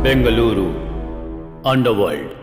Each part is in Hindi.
बेंगलुरु अंडरवर्ल्ड।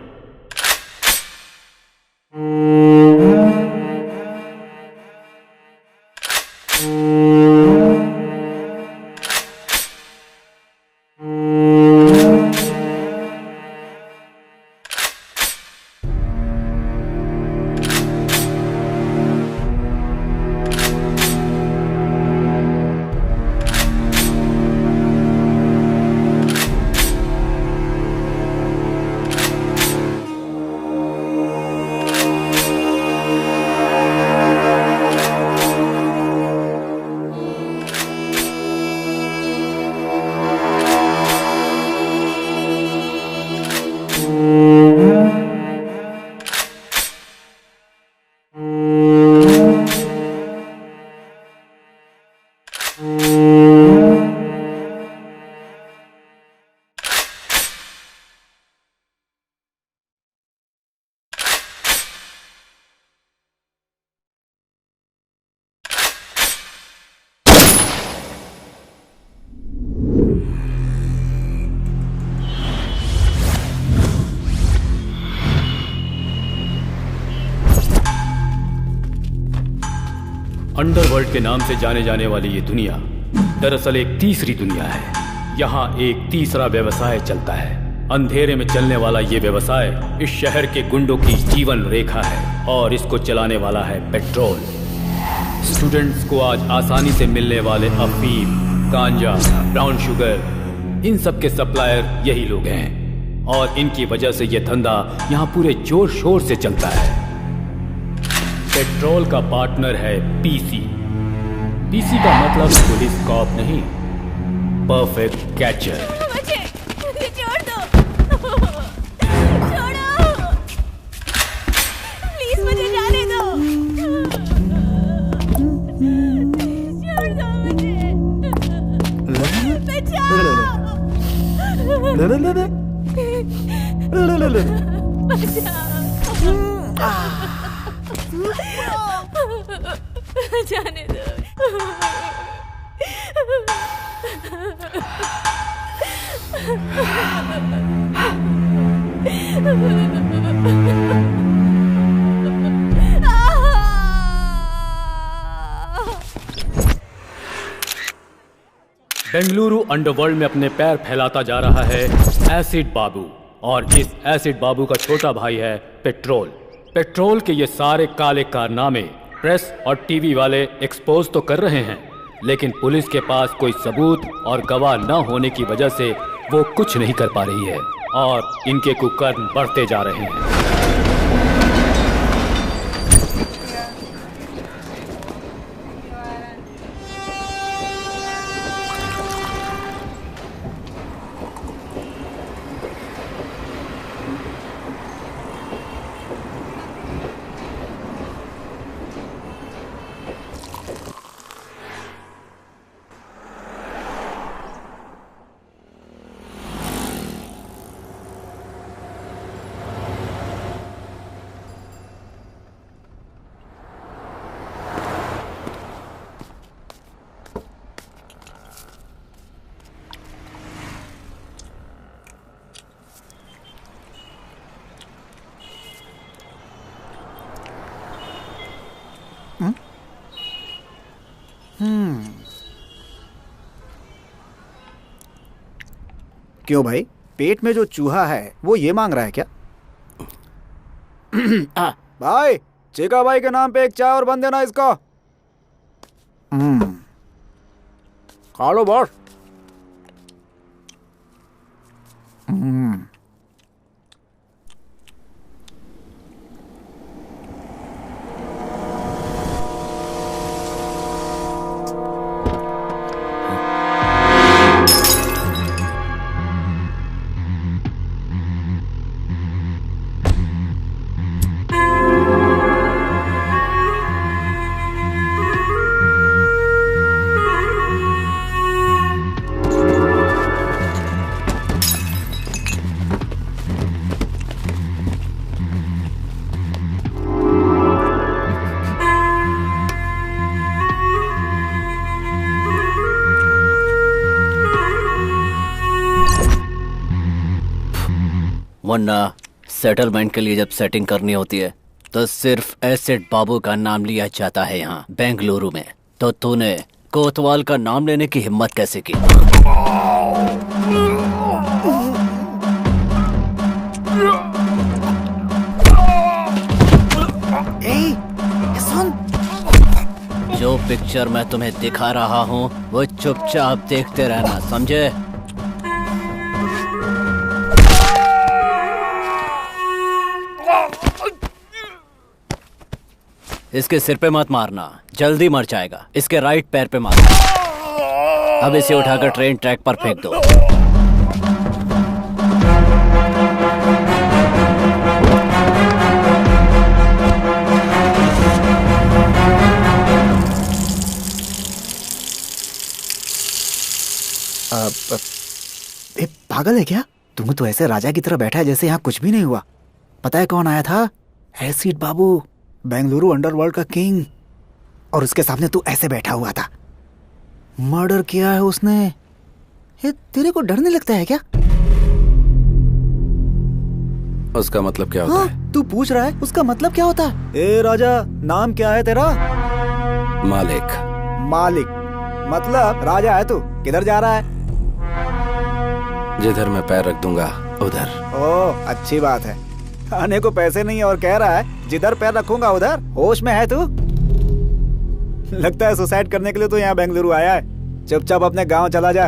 अंडरवर्ल्ड के नाम से जाने जाने वाली ये दुनिया दरअसल एक तीसरी दुनिया है। यहाँ एक तीसरा व्यवसाय चलता है। अंधेरे में चलने वाला ये व्यवसाय इस शहर के गुंडों की जीवन रेखा है और इसको चलाने वाला है पेट्रोल। स्टूडेंट्स को आज आसानी से मिलने वाले अफीम, गांजा, ब्राउन शुगर, इन सब के सप्लायर यही लोग हैं और इनकी वजह से ये धंधा यहाँ पूरे जोर शोर से चलता है। पेट्रोल का पार्टनर है पीसी। पीसी का मतलब पुलिस कॉप नहीं, परफेक्ट कैचर। मुझे छोड़ दो, छोड़ो, प्लीज मुझे जाने दो, छोड़ दो मुझे, जाने दो। बेंगलुरु अंडरवर्ल्ड में अपने पैर फैलाता जा रहा है एसिड बाबू, और इस एसिड बाबू का छोटा भाई है पेट्रोल। पेट्रोल के ये सारे काले कारनामे प्रेस और टीवी वाले एक्सपोज तो कर रहे हैं, लेकिन पुलिस के पास कोई सबूत और गवाह न होने की वजह से वो कुछ नहीं कर पा रही है और इनके कुकर्म बढ़ते जा रहे हैं। क्यों भाई, पेट में जो चूहा है वो ये मांग रहा है क्या? भाई, चेका भाई के नाम पे एक चाय और बन देना इसको। खा लो बॉस। वरना सेटलमेंट के लिए जब सेटिंग करनी होती है तो सिर्फ एसिड बाबू का नाम लिया जाता है यहाँ बेंगलुरु में। तो तूने कोतवाल का नाम लेने की हिम्मत कैसे की? सुन, जो पिक्चर मैं तुम्हें दिखा रहा हूँ वो चुपचाप देखते रहना, समझे? इसके सिर पे मत मारना, जल्दी मर जाएगा। इसके राइट पैर पे मारना। अब इसे उठाकर ट्रेन ट्रैक पर फेंक दो। पागल है क्या? तुम तो ऐसे राजा की तरह बैठा है जैसे यहाँ कुछ भी नहीं हुआ। पता है कौन आया था? एसिड बाबू, बेंगलुरु अंडरवर्ल्ड का किंग। और उसके सामने तू ऐसे बैठा हुआ था। मर्डर किया है उसने। ये तेरे को डर नहीं लगता है क्या? उसका मतलब क्या होता है? तू पूछ रहा है उसका मतलब क्या होता है? ए राजा, नाम क्या है तेरा? मालिक। मालिक मतलब राजा है तू। किधर जा रहा है? जिधर मैं पैर रख दूंगा उधर। ओह, अच्छी बात है। आने को पैसे नहीं और कह रहा है जिधर पैर रखूंगा उधर। होश में है तू? लगता है सुसाइड करने के लिए तो यहाँ बेंगलुरु आया है। चुपचाप अपने गांव चला जा।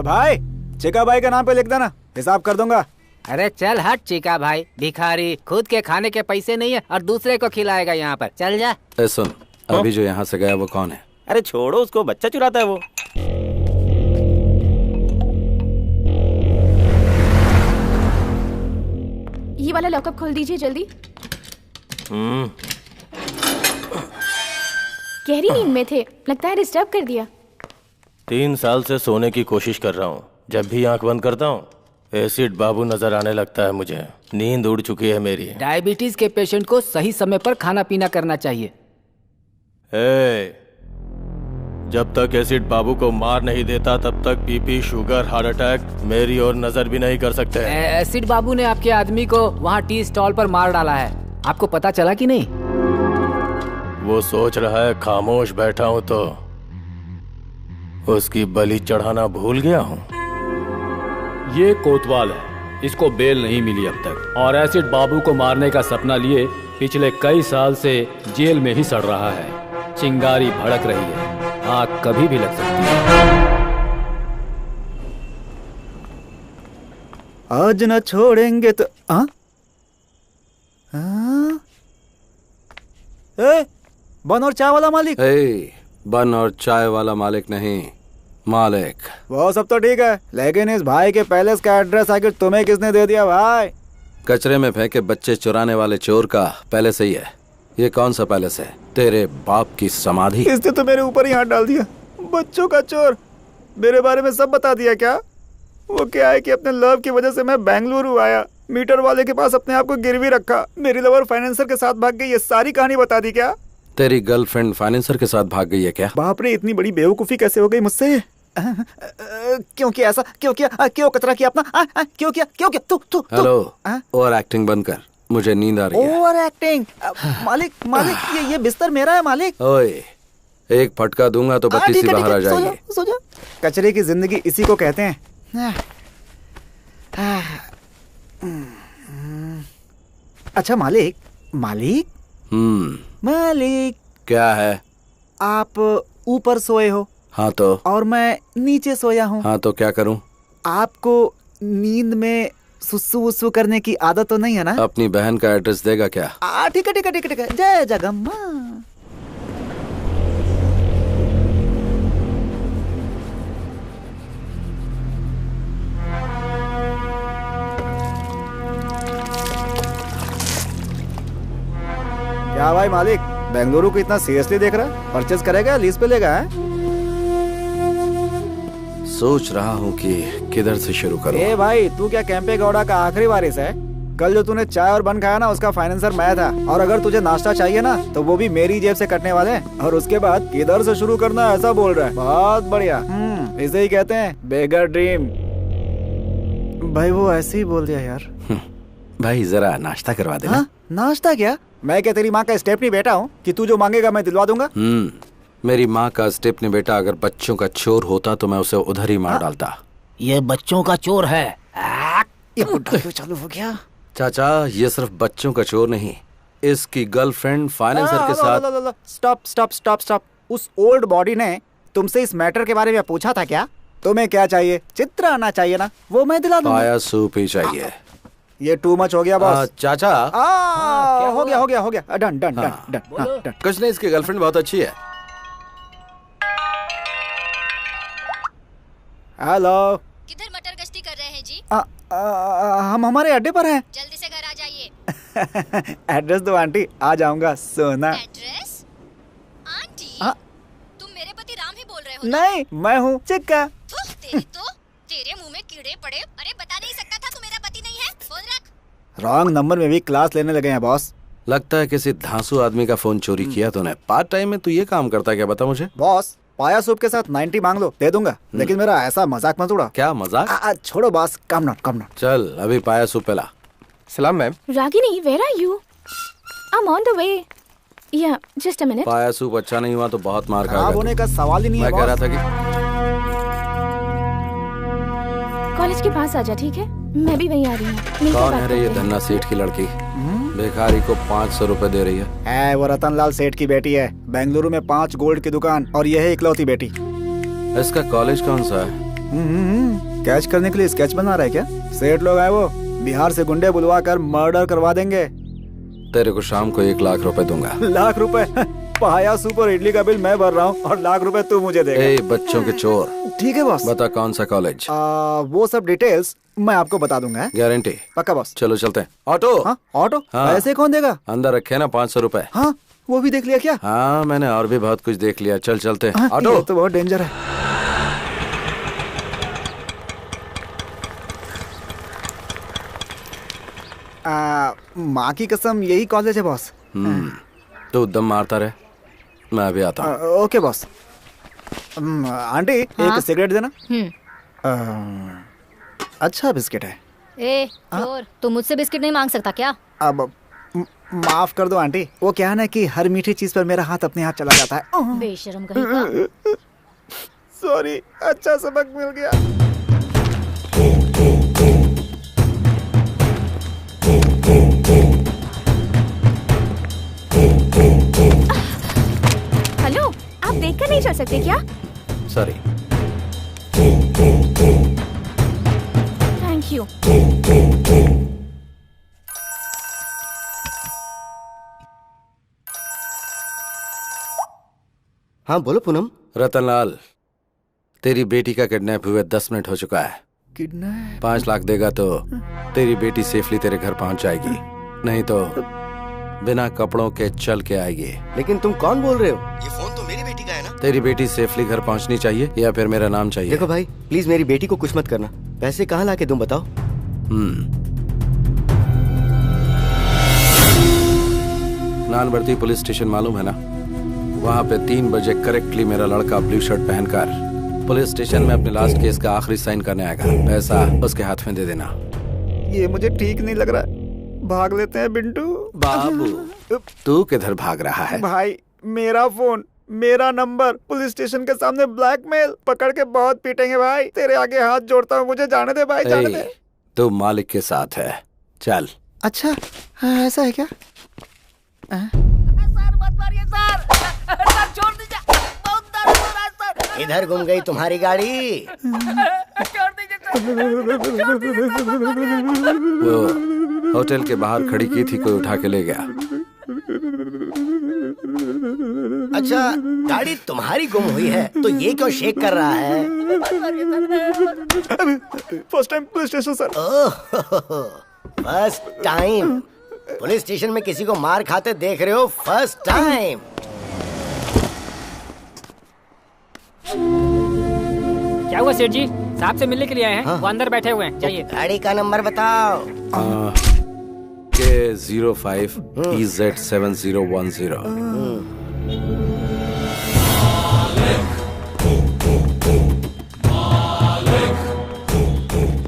भाई, चिका भाई का नाम पे लिख देना, हिसाब कर दूंगा। अरे चल हट चिका भाई, भिखारी। खुद के खाने के पैसे नहीं है और दूसरे को खिलाएगा यहाँ पर। चल जा। सुन, अभी जो यहाँ से गया वो कौन है? अरे छोड़ो उसको, बच्चा चुराता है वो। ये वाला लॉकअप खोल दीजिए जल्दी। गहरी नींद में थे, लगता है डिस्टर्ब कर दिया। 3 साल से सोने की कोशिश कर रहा हूँ। जब भी आंख बंद करता हूँ एसिड बाबू नजर आने लगता है मुझे। नींद उड़ चुकी है मेरी। डायबिटीज के पेशेंट को सही समय पर खाना पीना करना चाहिए। जब तक एसिड बाबू को मार नहीं देता तब तक बीपी, शुगर, हार्ट अटैक मेरी और नजर भी नहीं कर सकते। एसिड बाबू ने आपके आदमी को वहाँ टी स्टॉल पर मार डाला है। आपको पता चला कि नहीं? वो सोच रहा है खामोश बैठा हूँ तो उसकी बलि चढ़ाना भूल गया हूँ। ये कोतवाल है, इसको बेल नहीं मिली अब तक और एसिड बाबू को मारने का सपना लिए पिछले कई साल से जेल में ही सड़ रहा है। चिंगारी भड़क रही है, आग कभी भी लग सकती है। आज न छोड़ेंगे तो बन और चाय वाला मालिक। बन और चाय वाला मालिक नहीं, मालिक। वो सब तो ठीक है, लेकिन इस भाई के पैलेस का एड्रेस आखिर तुम्हें किसने दे दिया भाई? कचरे में फेंके बच्चे चुराने वाले चोर का पैलेस ही है। ये कौन सा पैलेस है? तेरे बाप की समाधि। इसने तो मेरे ऊपर ही हाथ डाल दिया। बच्चों का चोर, मेरे बारे में सब बता दिया क्या? वो क्या है कि अपने लव की वजह से मैं बेंगलुरु आया, मीटर वाले के पास अपने आप को गिरवी रखा, मेरी लवर फाइनेंसर के साथ भाग गई, ये सारी कहानी बता दी क्या? तेरी गर्लफ्रेंड फाइनेंसर के साथ भाग गई है क्या? बाप रे, इतनी बड़ी बेवकूफी कैसे हो गई मुझसे? क्यों किया ऐसा? क्यों किया? क्यों कचरा किया अपना? क्यों किया? क्यों किया? तू हेलो, ओवर एक्टिंग बंद कर, मुझे नींद आ रही है। Over acting? मालिक ये बिस्तर मेरा है मालिक। ओए, एक फटका दूंगा तो बत्ती सी बाहर आ जाएगी। सो जा। कचरे की जिंदगी इसी को कहते हैं। अच्छा मालिक क्या है? आप ऊपर सोए हो? हाँ तो? और मैं नीचे सोया हूँ। हाँ तो क्या करूँ? आपको नींद में सुसु वुसु करने की आदत तो नहीं है ना? अपनी बहन का एड्रेस देगा क्या? ठीक है। जय जगम्मा। क्या भाई मालिक, बेंगलुरु को इतना सीरियसली देख रहा है? परचेज करेगा, लीज पे लेगा? सोच रहा हूँ कि किधर से शुरू करूँ। ए भाई, तू क्या कैंपे गौड़ा का आखिरी वारिस है? कल जो तूने चाय और बन खाया ना, उसका फाइनेंसर मैं था। और अगर तुझे नाश्ता चाहिए ना तो वो भी मेरी जेब से कटने वाले हैं। और उसके बाद किधर से शुरू करना है ऐसा बोल रहा है। बहुत बढ़िया। इसे ही कहते हैं बेगर ड्रीम। भाई वो ऐसे ही बोल दिया यार। भाई जरा नाश्ता करवा देना। हाँ नाश्ता क्या? मैं क्या तेरी माँ का स्टेप नहीं बेटा हूँ कि तू जो मांगेगा मैं दिलवा दूंगा? मेरी माँ का स्टेप नहीं बेटा अगर बच्चों का चोर होता तो मैं उसे उधर ही मार डालता। ये बच्चों का चोर है। ये बुड्ढा क्यों चालू हो गया? चाचा ये सिर्फ बच्चों का चोर नहीं, इसकी गर्लफ्रेंड फाइनेंसर के साथ। Stop stop stop stop. उस ओल्ड बॉडी ने तुमसे इस मैटर के बारे में पूछा था क्या? तुम्हें क्या चाहिए? चित्र आना चाहिए ना, वो मैं दिला दूंगा। पाया सूप ही चाहिए। ये टू मच हो गया बॉस। चाचा हो गया हो गया हो गया। Done done done done done. कुछ नहीं, इसकी गर्लफ्रेंड बहुत अच्छी है। हेलो। किधर मटर गश्ती कर रहे हैं जी? हम हमारे अड्डे पर हैं। जल्दी से घर आ जाइए। एड्रेस दो आंटी, आ जाऊंगा सोना। एड्रेस? आंटी हाँ? तुम मेरे पति राम ही बोल रहे हो ना? नहीं मैं हूँ चिक्का। तेरे मुंह में कीड़े पड़े। अरे बता नहीं सकता था तू मेरा पति नहीं है? फोन रख। रॉन्ग नंबर में भी क्लास लेने लगे हैं बॉस। लगता है किसी धांसू आदमी का फोन चोरी किया तूने। पार्ट टाइम में तू ये काम करता है क्या, बता मुझे। बॉस पाया सूप के साथ 90 मांग लो, दे दूंगा, लेकिन मेरा ऐसा मजाक मत उड़ा। क्या मजाक? छोड़ो बॉस, कम नॉट। चल अभी पाया सूप पिला। सलाम ma'am. Ragini, where are you? I'm on the way. Yeah, just a minute. पाया सूप अच्छा नहीं हुआ तो बहुत मार खराब खाएगा। होने का सवाल ही नहीं है मैं कह रहा बॉस। था कि कॉलेज के पास आ जा, ठीक है? मैं भी वहीं आ रही हूँ। मिलकर कौन बात है रे ये करते हैं। धन्ना सेठ की लड़की? भिखारी को 500 रुपए दे रही है। वो रतनलाल सेठ की बेटी है। बेंगलुरु में 5 गोल्ड की दुकान और यह है इकलौती बेटी। इसका कॉलेज कौन सा है? कैच करने के लिए स्केच बना रहा है क्या? सेठ लोग आए वो बिहार से गुंडे बुलवा कर मर्डर करवा देंगे। तेरे को शाम को 1 लाख रुपए दूंगा। लाख रुपए? पाया सूप और इडली का बिल मैं भर रहा हूँ और लाख रुपए तू मुझे देगा। ए बच्चों के चोर। ठीक है बॉस। बता कौन सा कॉलेज? वो सब डिटेल्स मैं आपको बता दूंगा। गारंटी? पक्का बॉस। चलो चलते हैं। ऑटो? हाँ ऑटो? हाँ। पैसे कौन देगा? अंदर रखे ना 500 रुपए। हाँ वो भी देख लिया क्या? हाँ मैंने और भी बहुत कुछ देख लिया। चल चलते हैं। हाँ, ऑटो? ये तो बहुत डेंजर है। माँ की कसम यही कॉलेज है बॉस। तू दम मारता रहे, मैं अभी आता हूँ। Okay boss. आंटी एक सिगरेट देना। अच्छा बिस्किट है। ए चोर, तू मुझसे बिस्किट नहीं मांग सकता क्या? अब माफ कर दो आंटी, वो क्या है ना कि हर मीठी चीज पर मेरा हाथ अपने हाथ चला जाता है। बेशरम कहीं का। सॉरी, अच्छा सबक मिल गया। हेलो, आप देखकर नहीं चल सकते क्या? सॉरी। Thank you. हाँ बोलो पूनम। रतनलाल, तेरी बेटी का किडनैप हुए 10 मिनट हो चुका है। किडनैप? 5 लाख देगा तो तेरी बेटी सेफली तेरे घर पहुंच जाएगी, नहीं तो बिना कपड़ों के चल के आएगी। लेकिन तुम कौन बोल रहे हो? ये फोन तो मेरी बेटी का है ना? तेरी बेटी सेफली घर पहुंचनी चाहिए या फिर मेरा नाम चाहिए? देखो भाई, प्लीज मेरी बेटी को कुछ मत करना। पैसे कहाँ लाके दूं बताओ? नानबर्ती पुलिस स्टेशन मालूम है ना? वहाँ पे 3 बजे करेक्टली मेरा लड़का ब्लू शर्ट पहनकर पुलिस स्टेशन में अपने लास्ट केस का आखिरी साइन करने आएगा। पैसा उसके हाथ में दे देना। ये मुझे ठीक नहीं लग रहा है। भाग लेते हैं बिंटू। बाबू, तू किधर भाग रहा है? भाई मेरा फोन, मेरा नंबर, पुलिस स्टेशन के सामने ब्लैकमेल, पकड़ के बहुत पीटेंगे भाई। तेरे आगे हाथ जोड़ता हूँ, मुझे जाने दे भाई, जाने दे। तू मालिक के साथ है, चल। अच्छा ऐसा है क्या? इधर घूम गई तुम्हारी गाड़ी। वो होटल के बाहर खड़ी की थी, कोई उठा के ले गया। अच्छा, गाड़ी तुम्हारी गुम हुई है तो ये क्यों शेक कर रहा है? First time police station sir. First time police station में किसी को मार खाते देख रहे हो? First time. क्या हुआ सेठ जी? साहब से मिलने के लिए आए हैं। वो अंदर बैठे हुए हैं, जाइए। गाड़ी का नंबर बताओ। K05 EZ7010।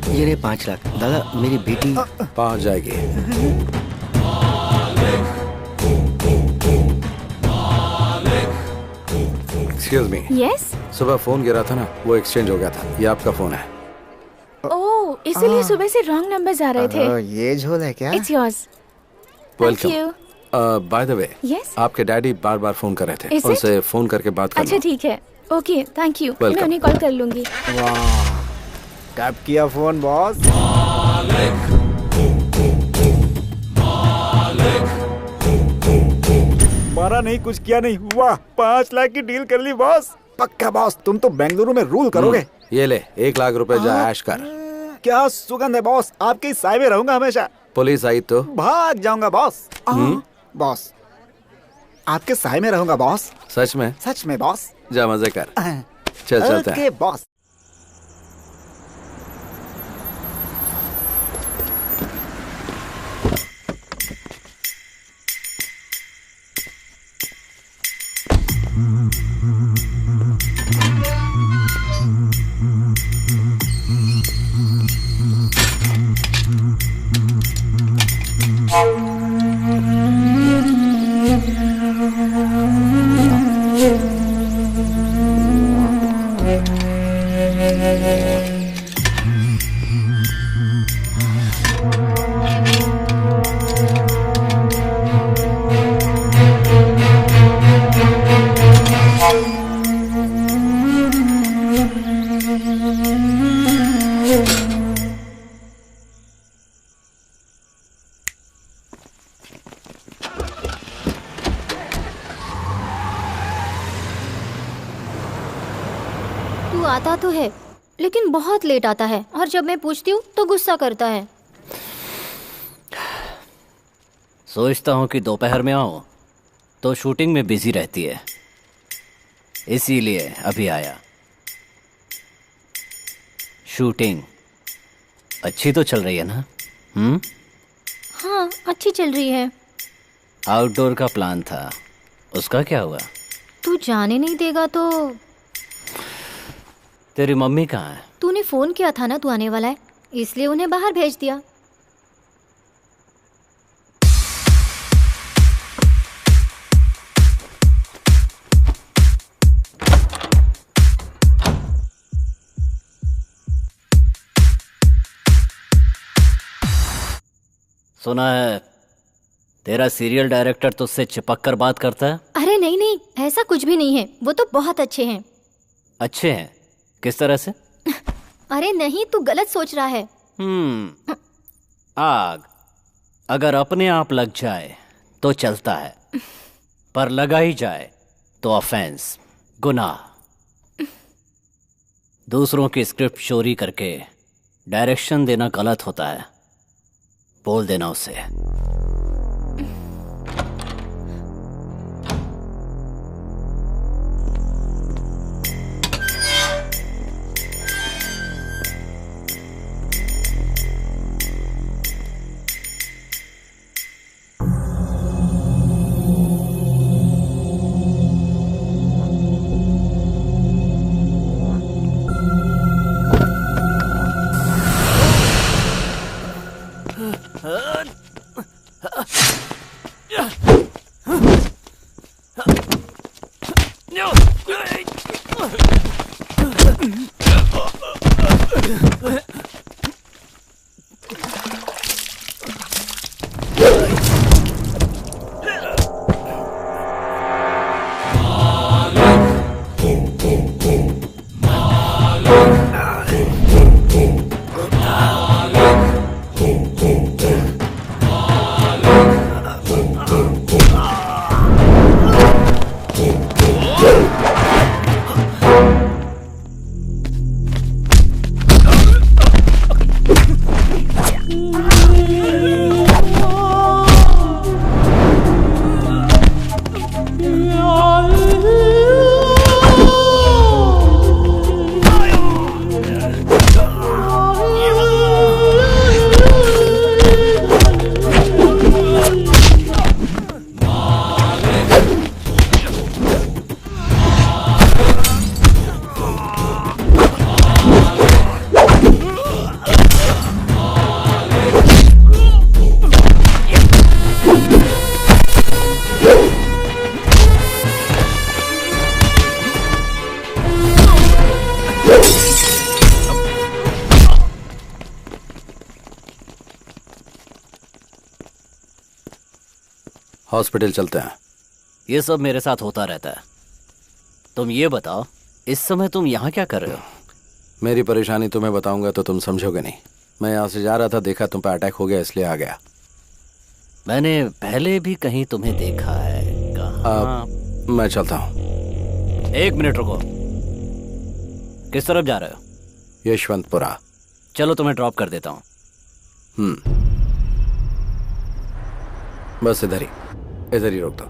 ये ये रहे 5 लाख। दादा मेरी बेटी पहुंच जाएगी। Excuse me. यस। सुबह फोन गिरा था ना, वो एक्सचेंज हो गया था। ये आपका फोन है। ओह, इसीलिए सुबह से रॉन्ग नंबर्स आ रहे थे। ये झोल है क्या? It's yours. Welcome. By the way, Yes? आपके डैडी बार बार फोन कर रहे थे। Is it? उनसे फोन करके बात कर अच्छा लो। ठीक है, ओके, थैंक यू। Welcome. मैं उन्हें कॉल कर लूंगी। वाह, टैप किया फोन बॉस। मारा नहीं, कुछ किया नहीं। वाह, 5 लाख की डील कर ली बॉस। पक्का बॉस, तुम तो बेंगलुरु में रूल करोगे। ये ले 1 लाख रुपए जा ऐश कर। क्या सुगंध है बॉस, आपके साय में रहूंगा हमेशा। पुलिस आई तो भाग जाऊंगा बॉस। बॉस, आपके साय में रहूंगा बॉस। सच में? सच में बॉस। जा मजे कर। चल चलते हैं। Okay boss. तू आता तो है लेकिन बहुत लेट आता है, और जब मैं पूछती हूँ तो गुस्सा करता है। सोचता हूँ कि दोपहर में आऊँ तो शूटिंग में बिजी रहती है, इसीलिए अभी आया। शूटिंग अच्छी तो चल रही है ना? हाँ, अच्छी चल रही है। आउटडोर का प्लान था, उसका क्या हुआ? तू जाने नहीं देगा तो? तेरी मम्मी कहाँ है? तूने फोन किया था ना तू आने वाला है, इसलिए उन्हें बाहर भेज दिया। सुना है तेरा सीरियल डायरेक्टर तुझसे चिपक कर बात करता है? अरे नहीं नहीं, ऐसा कुछ भी नहीं है, वो तो बहुत अच्छे हैं। अच्छे हैं? किस तरह से? अरे नहीं, तू गलत सोच रहा है। आग अगर अपने आप लग जाए तो चलता है, पर लगा ही जाए तो ऑफेंस, गुनाह। दूसरों की स्क्रिप्ट चोरी करके डायरेक्शन देना गलत होता है, बोल देना उसे। हॉस्पिटल चलते हैं। ये सब मेरे साथ होता रहता है। तुम ये बताओ, इस समय तुम यहाँ क्या कर रहे हो? मेरी परेशानी तुम्हें बताऊंगा तो तुम समझोगे नहीं। मैं यहाँ से जा रहा था, देखा तुम पे अटैक हो गया, इसलिए आ गया। मैंने पहले भी कहीं तुम्हें देखा है। कहाँ? मैं चलता हूँ। 1 मिनट रुको। किस तरफ जा रहे हो? यशवंतपुरा। चलो तुम्हें ड्रॉप कर देता हूँ। बस इधर ही रोक दो।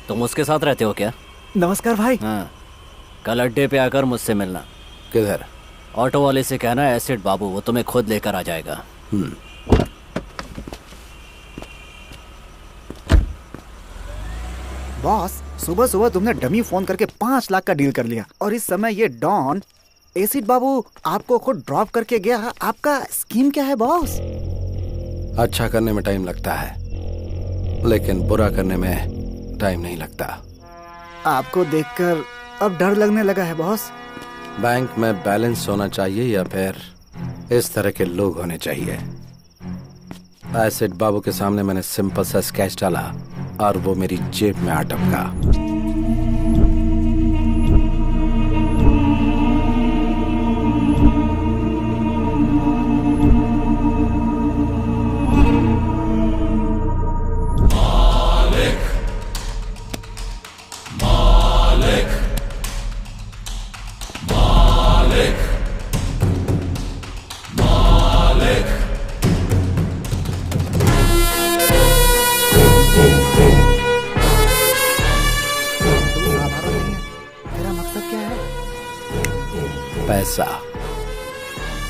तुम उसके साथ रहते हो क्या? नमस्कार भाई। हाँ, कल अड्डे पे आकर मुझसे मिलना। किधर? ऑटो वाले से कहना एसिड बाबू वो तुम्हें खुद लेकर आ जाएगा। बॉस, सुबह सुबह तुमने डमी फोन करके 5 लाख का डील कर लिया और इस समय ये डॉन एसिड बाबू आपको खुद ड्रॉप करके गया। आपका स्कीम क्या है बॉस? अच्छा करने में टाइम लगता है, लेकिन बुरा करने में टाइम नहीं लगता। आपको देखकर अब डर लगने लगा है बॉस। बैंक में बैलेंस होना चाहिए या फिर इस तरह के लोग होने चाहिए? एसिड बाबू के सामने मैंने सिंपल सा स्केच डाला और वो मेरी जेब में आ टपका।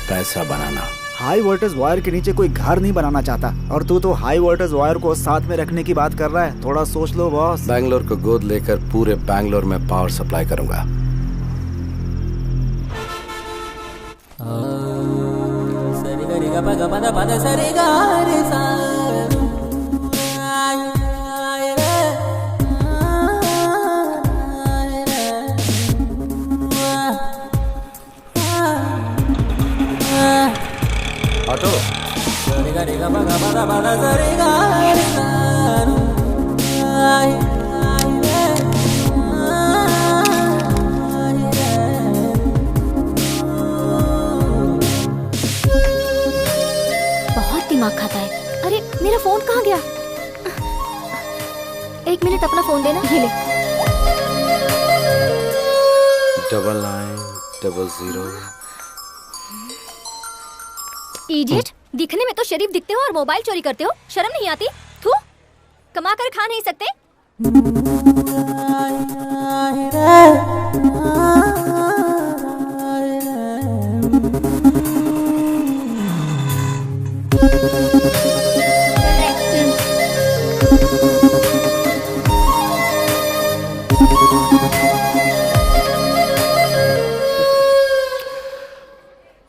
पैसा बनाना। हाई वोल्टेज वायर के नीचे कोई घर नहीं बनाना चाहता और तू तो हाई वोल्टेज वायर को साथ में रखने की बात कर रहा है। थोड़ा सोच लो बॉस। बैंगलोर को गोद लेकर पूरे बैंगलोर में पावर सप्लाई करूंगा। ऑटो। बहुत दिमाग खाता है। अरे मेरा फोन कहाँ गया? 1 मिनट अपना फोन देना। ये ले। 9900। इडियट, दिखने में तो शरीफ दिखते हो और मोबाइल चोरी करते हो। शर्म नहीं आती? थू, कमा कर खा नहीं सकते?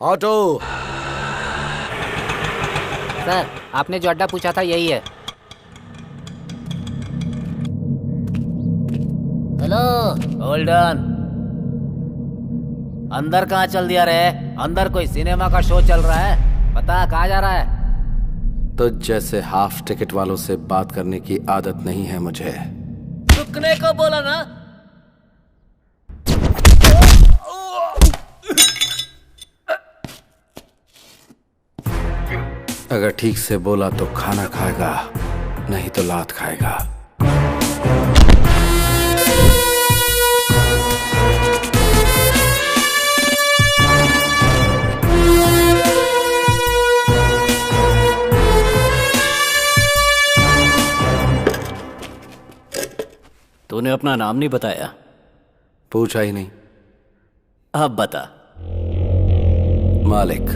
ऑटो। सर, आपने जो अड्डा पूछा था यही है। Hello, hold on. अंदर कहाँ चल दिया रे? अंदर कोई सिनेमा का शो चल रहा है। बता कहाँ जा रहा है? तो जैसे हाफ टिकट वालों से बात करने की आदत नहीं है मुझे। रुकने को बोला ना। अगर ठीक से बोला तो खाना खाएगा, नहीं तो लात खाएगा। तूने अपना नाम नहीं बताया। पूछा ही नहीं। अब बता। मालिक।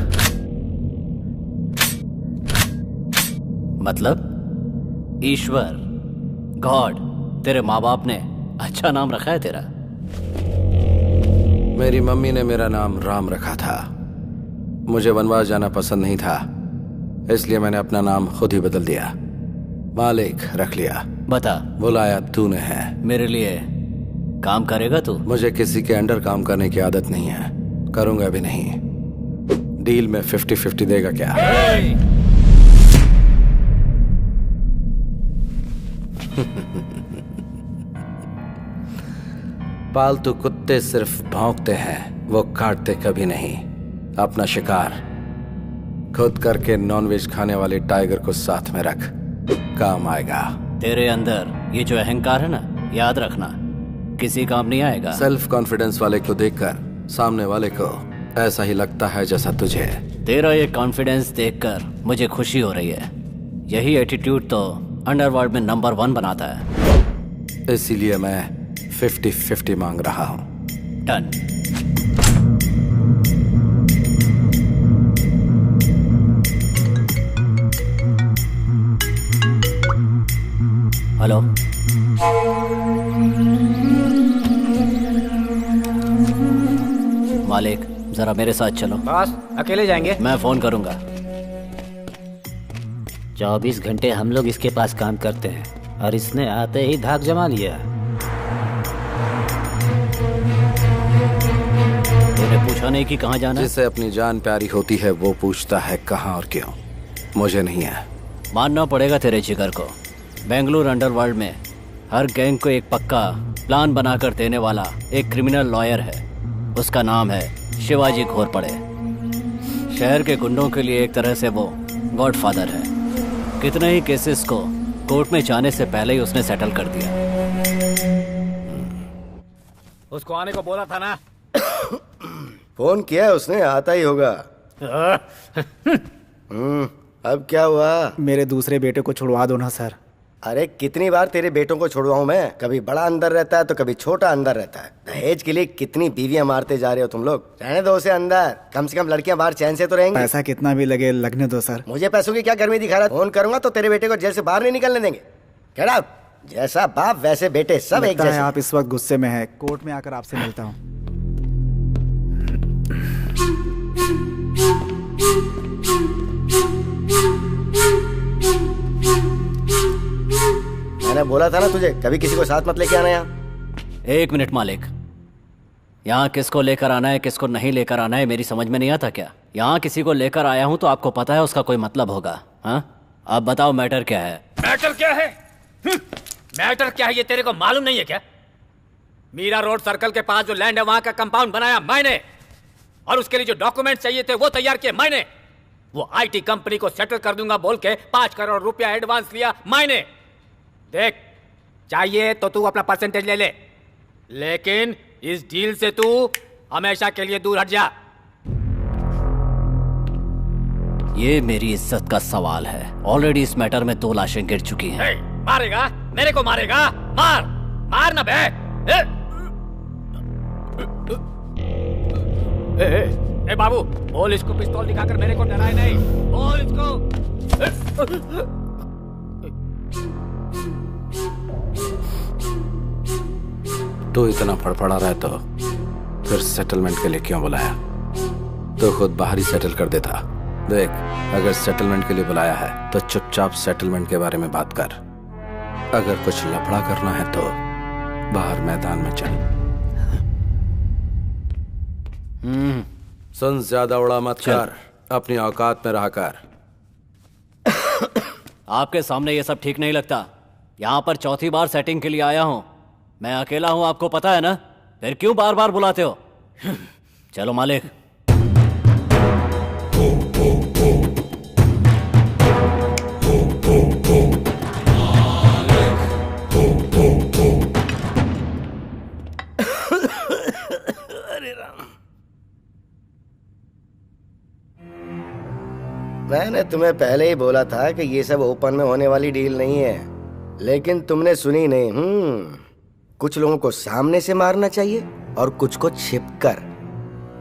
मतलब ईश्वर, गॉड। तेरे माँ बाप ने अच्छा नाम रखा है तेरा। मेरी मम्मी ने मेरा नाम राम रखा था। मुझे वनवास जाना पसंद नहीं था, इसलिए मैंने अपना नाम खुद ही बदल दिया। मालिक रख लिया। बता। बुलाया तूने है। मेरे लिए काम करेगा तू? मुझे किसी के अंडर काम करने की आदत नहीं है, करूंगा भी नहीं। डील में 50-50 देगा क्या? पालतू कुत्ते सिर्फ भौंकते हैं, वो काटते कभी नहीं। अपना शिकार खुद करके नॉनवेज खाने वाले टाइगर को साथ में रख, काम आएगा। तेरे अंदर ये जो अहंकार है ना, याद रखना किसी काम नहीं आएगा। सेल्फ कॉन्फिडेंस वाले को देखकर सामने वाले को ऐसा ही लगता है जैसा तुझे। तेरा ये कॉन्फिडेंस देखकर मुझे खुशी हो रही है। यही एटीट्यूड तो अंडरवर्ल्ड में नंबर 1 बनाता है। इसीलिए मैं 50-50 मांग रहा हूँ। डन। हेलो, मालिक जरा मेरे साथ चलो। बॉस अकेले जाएंगे? मैं फोन करूंगा। 24 घंटे हम लोग इसके पास काम करते हैं और इसने आते ही धाक जमा लिया। तूने पूछा नहीं कि कहाँ जाना है? जिसे अपनी जान प्यारी होती है वो पूछता है कहाँ और क्यों। मुझे नहीं है। मानना पड़ेगा तेरे जिगर को। बेंगलुरु अंडरवर्ल्ड में हर गैंग को एक पक्का प्लान बनाकर देने वाला एक क्रिमिनल लॉयर है। उसका नाम है शिवाजी घोरपड़े। शहर के गुंडों के लिए एक तरह से वो गॉडफादर है। कितने ही केसेस को कोर्ट में जाने से पहले ही उसने सेटल कर दिया। उसको आने को बोला था ना? फोन किया उसने, आता ही होगा। अब क्या हुआ? मेरे दूसरे बेटे को छुड़वा दो ना सर। अरे कितनी बार तेरे बेटों को छुड़वाऊं मैं? कभी बड़ा अंदर रहता है तो कभी छोटा अंदर रहता है। दहेज के लिए कितनी बीवियां मारते जा रहे हो तुम लोग। रहने दो उसे अंदर, कम से कम लड़कियां बाहर चैन से तो रहेंगी। पैसा कितना भी लगे, लगने दो सर। मुझे पैसों की क्या गर्मी दिखा रहा है? फोन करूंगा तो तेरे बेटे को जेल से बाहर नहीं निकलने देंगे। Get out! जैसा बाप वैसे बेटे, सब एक लगता है जैसे। आप इस वक्त गुस्से में हैं। कोर्ट में आकर आपसे मिलता हूँ। मैंने बोला था ना तुझे, कभी किसी को साथ मत लेके आना यहाँ। 1 मिनट मालिक, यहाँ किसको लेकर आना है किसको नहीं लेकर आना है मेरी समझ में नहीं आता क्या? यहाँ किसी को लेकर आया हूँ तो आपको पता है उसका कोई मतलब होगा। हाँ, अब बताओ मैटर क्या है? मैटर क्या है? मैटर क्या है ये तेरे को मालूम नहीं है क्या? मीरा रोड सर्कल के पास जो लैंड है वहां का कंपाउंड बनाया मैंने, और उसके लिए जो डॉक्यूमेंट चाहिए थे वो तैयार किए मैंने। वो आईटी कंपनी को सेटल कर दूंगा बोल के 5 करोड़ रुपया एडवांस लिया मैंने। देख, चाहिए तो तू अपना परसेंटेज ले ले, लेकिन इस डील से तू हमेशा के लिए दूर हट जा। ये मेरी इज्जत का सवाल है। ऑलरेडी इस मैटर में 2 लाशें गिर चुकी हैं। मारेगा? मेरे को मारेगा? मार मार ना बे। ए बाबू, बोल इसको पिस्तौल दिखाकर मेरे को डराए नहीं। बोल इसको। तो इतना फड़फड़ा रहा है तो फिर सेटलमेंट के लिए क्यों बुलाया? तो खुद बाहर ही सेटल कर देता। देख, अगर सेटलमेंट के लिए बुलाया है तो चुपचाप सेटलमेंट के बारे में बात कर। अगर कुछ लफड़ा करना है तो बाहर मैदान में चल। सुन, ज्यादा उड़ा मत कर, अपनी औकात में रहा कर। आपके सामने ये सब ठीक नहीं लगता। यहाँ पर 4थी बार सेटिंग के लिए आया हूँ। मैं अकेला हूँ, आपको पता है ना? फिर क्यों बार बार बुलाते हो? चलो मालिक। अरे राम, मैंने तुम्हें पहले ही बोला था कि ये सब ओपन में होने वाली डील नहीं है, लेकिन तुमने सुनी नहीं। कुछ लोगों को सामने से मारना चाहिए और कुछ को छिपकर।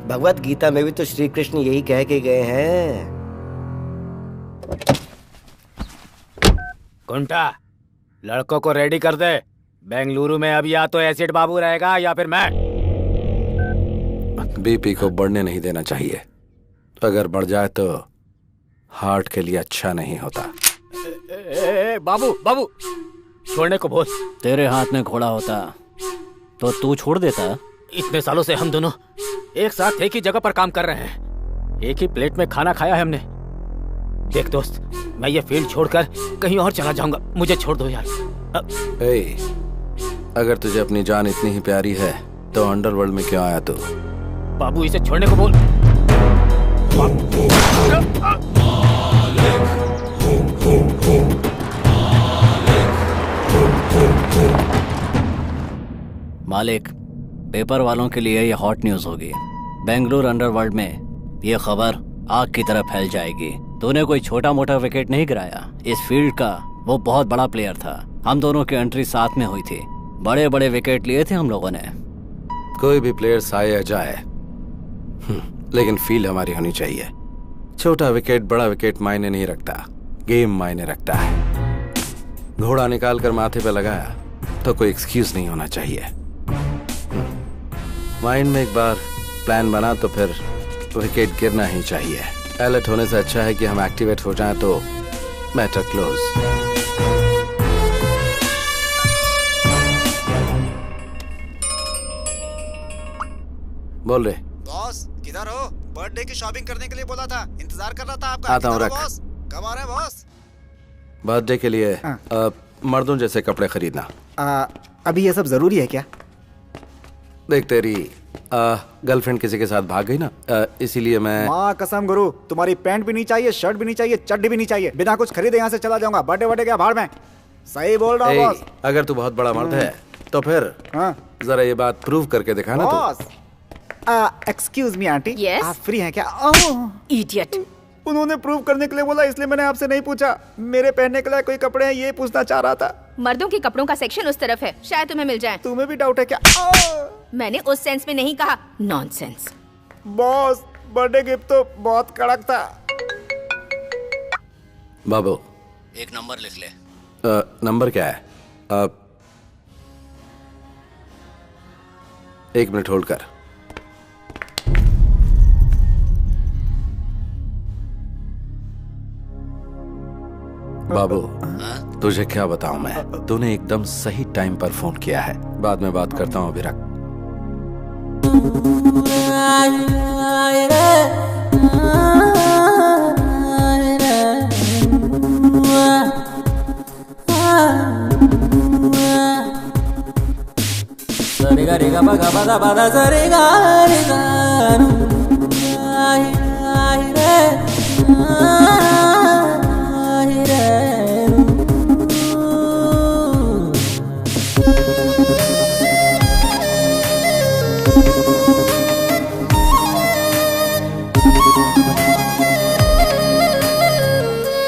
भगवत गीता में भी तो श्री कृष्ण यही कह के गए हैं। कुंटा, लड़कों को रेडी कर दे। बेंगलुरु में अब या तो एसिड बाबू रहेगा या फिर मैं। बीपी को बढ़ने नहीं देना चाहिए। अगर बढ़ जाए तो हार्ट के लिए अच्छा नहीं होता। बाबू बाबू, छोड़ने को बोल। तेरे हाथ में घोड़ा होता तो तू छोड़ देता। इतने सालों से हम दोनों एक साथ एक ही जगह पर काम कर रहे हैं, एक ही प्लेट में खाना खाया है हमने। देख दोस्त, मैं ये फील्ड छोड़कर कहीं और चला जाऊंगा, मुझे छोड़ दो यार। ए, अगर तुझे अपनी जान इतनी ही प्यारी है तो अंडरवर्ल्ड में क्यों आया तू? बाबू इसे छोड़ने को बोल। मालिक, पेपर वालों के लिए यह हॉट न्यूज होगी। बेंगलुरु अंडरवर्ल्ड में यह खबर आग की तरह फैल जाएगी। तूने कोई छोटा मोटा विकेट नहीं गिराया। इस फील्ड का वो बहुत बड़ा प्लेयर था। हम दोनों की एंट्री साथ में हुई थी। बड़े बड़े विकेट लिए थे हम लोगों ने। कोई भी प्लेयर आए या जाए, लेकिन फील्ड हमारी होनी चाहिए। छोटा विकेट बड़ा विकेट मायने नहीं रखता, गेम मायने रखता है। घोड़ा निकाल कर माथे पे लगाया तो कोई एक्सक्यूज नहीं होना चाहिए। माइंड में एक बार प्लान बना तो फिर विकेट गिरना ही चाहिए। अलर्ट होने से अच्छा है कि हम एक्टिवेट हो जाएं तो मैटर क्लोज। बोल रहे बॉस किधर हो? बर्थडे की शॉपिंग करने के लिए बोला था, इंतजार कर रहा था आपका। आता हूँ, रख। बॉस कब आ रहे हैं बॉस? बर्थडे के लिए मर्दों जैसे कपड़े खरीदना। अभी ये सब जरूरी है क्या? देख, तेरी गर्लफ्रेंड किसी के साथ भाग गई ना, इसीलिए मैं। माँ कसम गुरु, तुम्हारी पैंट भी नहीं चाहिए, शर्ट भी नहीं चाहिए, चड्डी भी नहीं चाहिए। बिना कुछ खरीदे यहाँ से चला जाऊंगा। बर्थडे बर्थडे क्या भाड़ में। सही बोल रहा हूँ बॉस। अगर तू बहुत बड़ा मर्द है तो फिर जरा ये बात प्रूव करके दिखाना। Boss excuse me aunty, Yes? आप फ्री हैं क्या? इडियट। उन्होंने प्रूव करने के लिए बोला, इसलिए मैंने आपसे नहीं पूछा। मेरे पहनने के लिए कोई कपड़े हैं ये पूछना चाह रहा था। मर्दों के कपड़ों का सेक्शन उस तरफ है, शायद तुम्हें मिल जाए। तुम्हें भी डाउट है क्या? मैंने उस सेंस में नहीं कहा, नॉनसेंस। बॉस बर्थडे गिफ्ट तो बहुत कड़क था। बाबू, एक नंबर लिख ले। नंबर क्या है? 1 मिनट होल्ड कर। बाबू, तुझे क्या बताऊं मैं, तूने एकदम सही टाइम पर फोन किया है। बाद में बात करता हूं, अभी रख।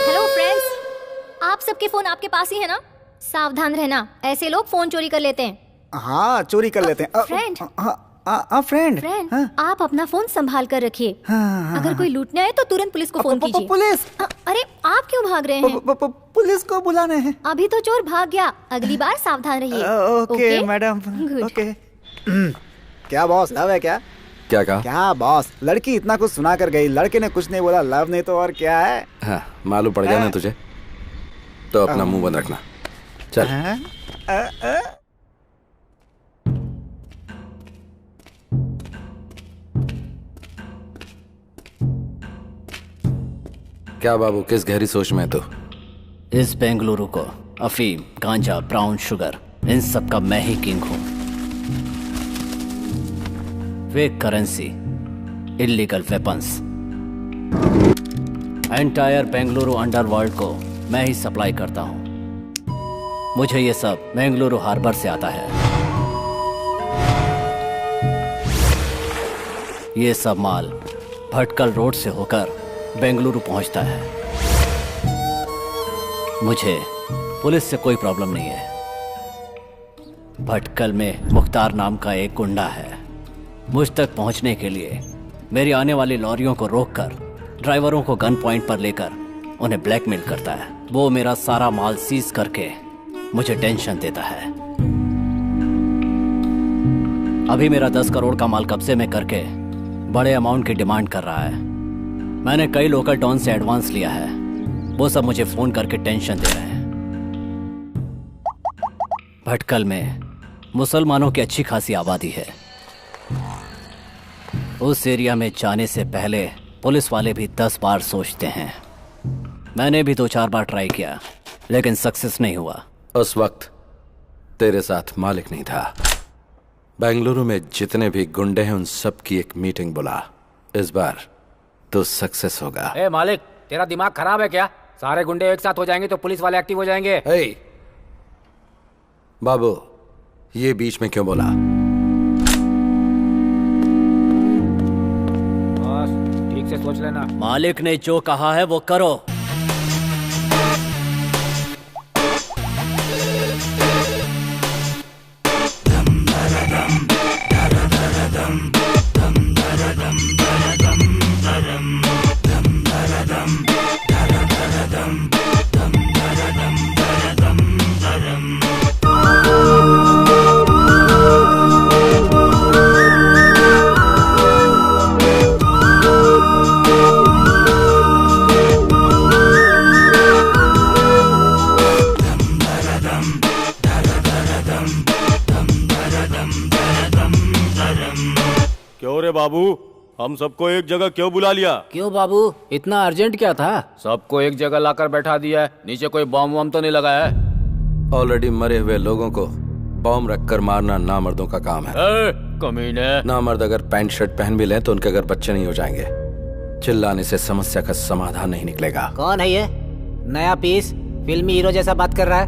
हेलो फ्रेंड्स, आप सबके फोन आपके पास ही है ना? सावधान रहना, ऐसे लोग फोन चोरी कर लेते हैं। हाँ चोरी कर लेते हैं। फ्रेंड। फ्रेंड फ्रेंड, आप अपना फोन संभाल कर रखिए। अगर कोई लूटने आए तो तुरंत पुलिस को फोन कीजिए। पुलिस? अरे आप क्यों भाग रहे हैं? पुलिस को बुलाने हैं। अभी तो चोर भाग गया, अगली बार सावधान रहिए। Okay madam. Good. ओके। क्या बॉस, लव है क्या? क्या कहा? क्या बॉस, लड़की इतना कुछ सुना कर गई, लड़के ने कुछ नहीं बोला। लव नहीं तो और क्या है? हाँ, मालूम पड़ गया ना तुझे, तो अपना मुंह बंद रखना। चल। क्या बाबू, किस गहरी सोच में तू? इस बेंगलुरु को अफीम, गांजा, ब्राउन शुगर, इन सब का मैं ही किंग हूं। Fake currency, illegal weapons, entire Bengaluru underworld को मैं ही सप्लाई करता हूं। मुझे ये सब बेंगलुरु हार्बर से आता है। ये सब माल भटकल रोड से होकर बेंगलुरु पहुंचता है। मुझे पुलिस से कोई प्रॉब्लम नहीं है। भटकल में मुख्तार नाम का एक गुंडा है। मुझ तक पहुंचने के लिए मेरी आने वाली लॉरियों को रोककर ड्राइवरों को गन पॉइंट पर लेकर उन्हें ब्लैकमेल करता है। वो मेरा सारा माल सीज करके मुझे टेंशन देता है। अभी मेरा 10 करोड़ का माल कब्जे में करके बड़े अमाउंट की डिमांड कर रहा है। मैंने कई लोकल डॉन से एडवांस लिया है, वो सब मुझे फोन करके टेंशन दे रहे हैं। भटकल में मुसलमानों की अच्छी खासी आबादी है। उस एरिया में जाने से पहले पुलिस वाले भी 10 बार सोचते हैं। मैंने भी 2-4 बार ट्राई किया, लेकिन सक्सेस नहीं हुआ। उस वक्त तेरे साथ मालिक नहीं था। बेंगलुरु में जितने भी गुंडे हैं उन सब की एक मीटिंग बुला। इस बार तो सक्सेस होगा। ए मालिक, तेरा दिमाग खराब है क्या? सारे गुंडे एक साथ हो जाएंगे तो पुलिस वाले एक्टिव हो जाएंगे। बाबू, ये बीच में क्यों बोला? बस ठीक से सोच लेना। मालिक ने जो कहा है वो करो। क्यों रे बाबू, हम सबको एक जगह क्यों बुला लिया? क्यों बाबू, इतना अर्जेंट क्या था? सबको एक जगह लाकर बैठा दिया है। नीचे कोई बॉम्ब वॉम्ब तो नहीं लगाया है? ऑलरेडी मरे हुए लोगों को बॉम्ब रखकर मारना नामर्दों का काम है। कमीने। नामर्द अगर पैंट शर्ट पहन भी लें तो उनके घर बच्चे नहीं हो जाएंगे। चिल्लाने से समस्या का समाधान नहीं निकलेगा। कौन है ये नया पीस? फिल्मी हीरो जैसा बात कर रहा है।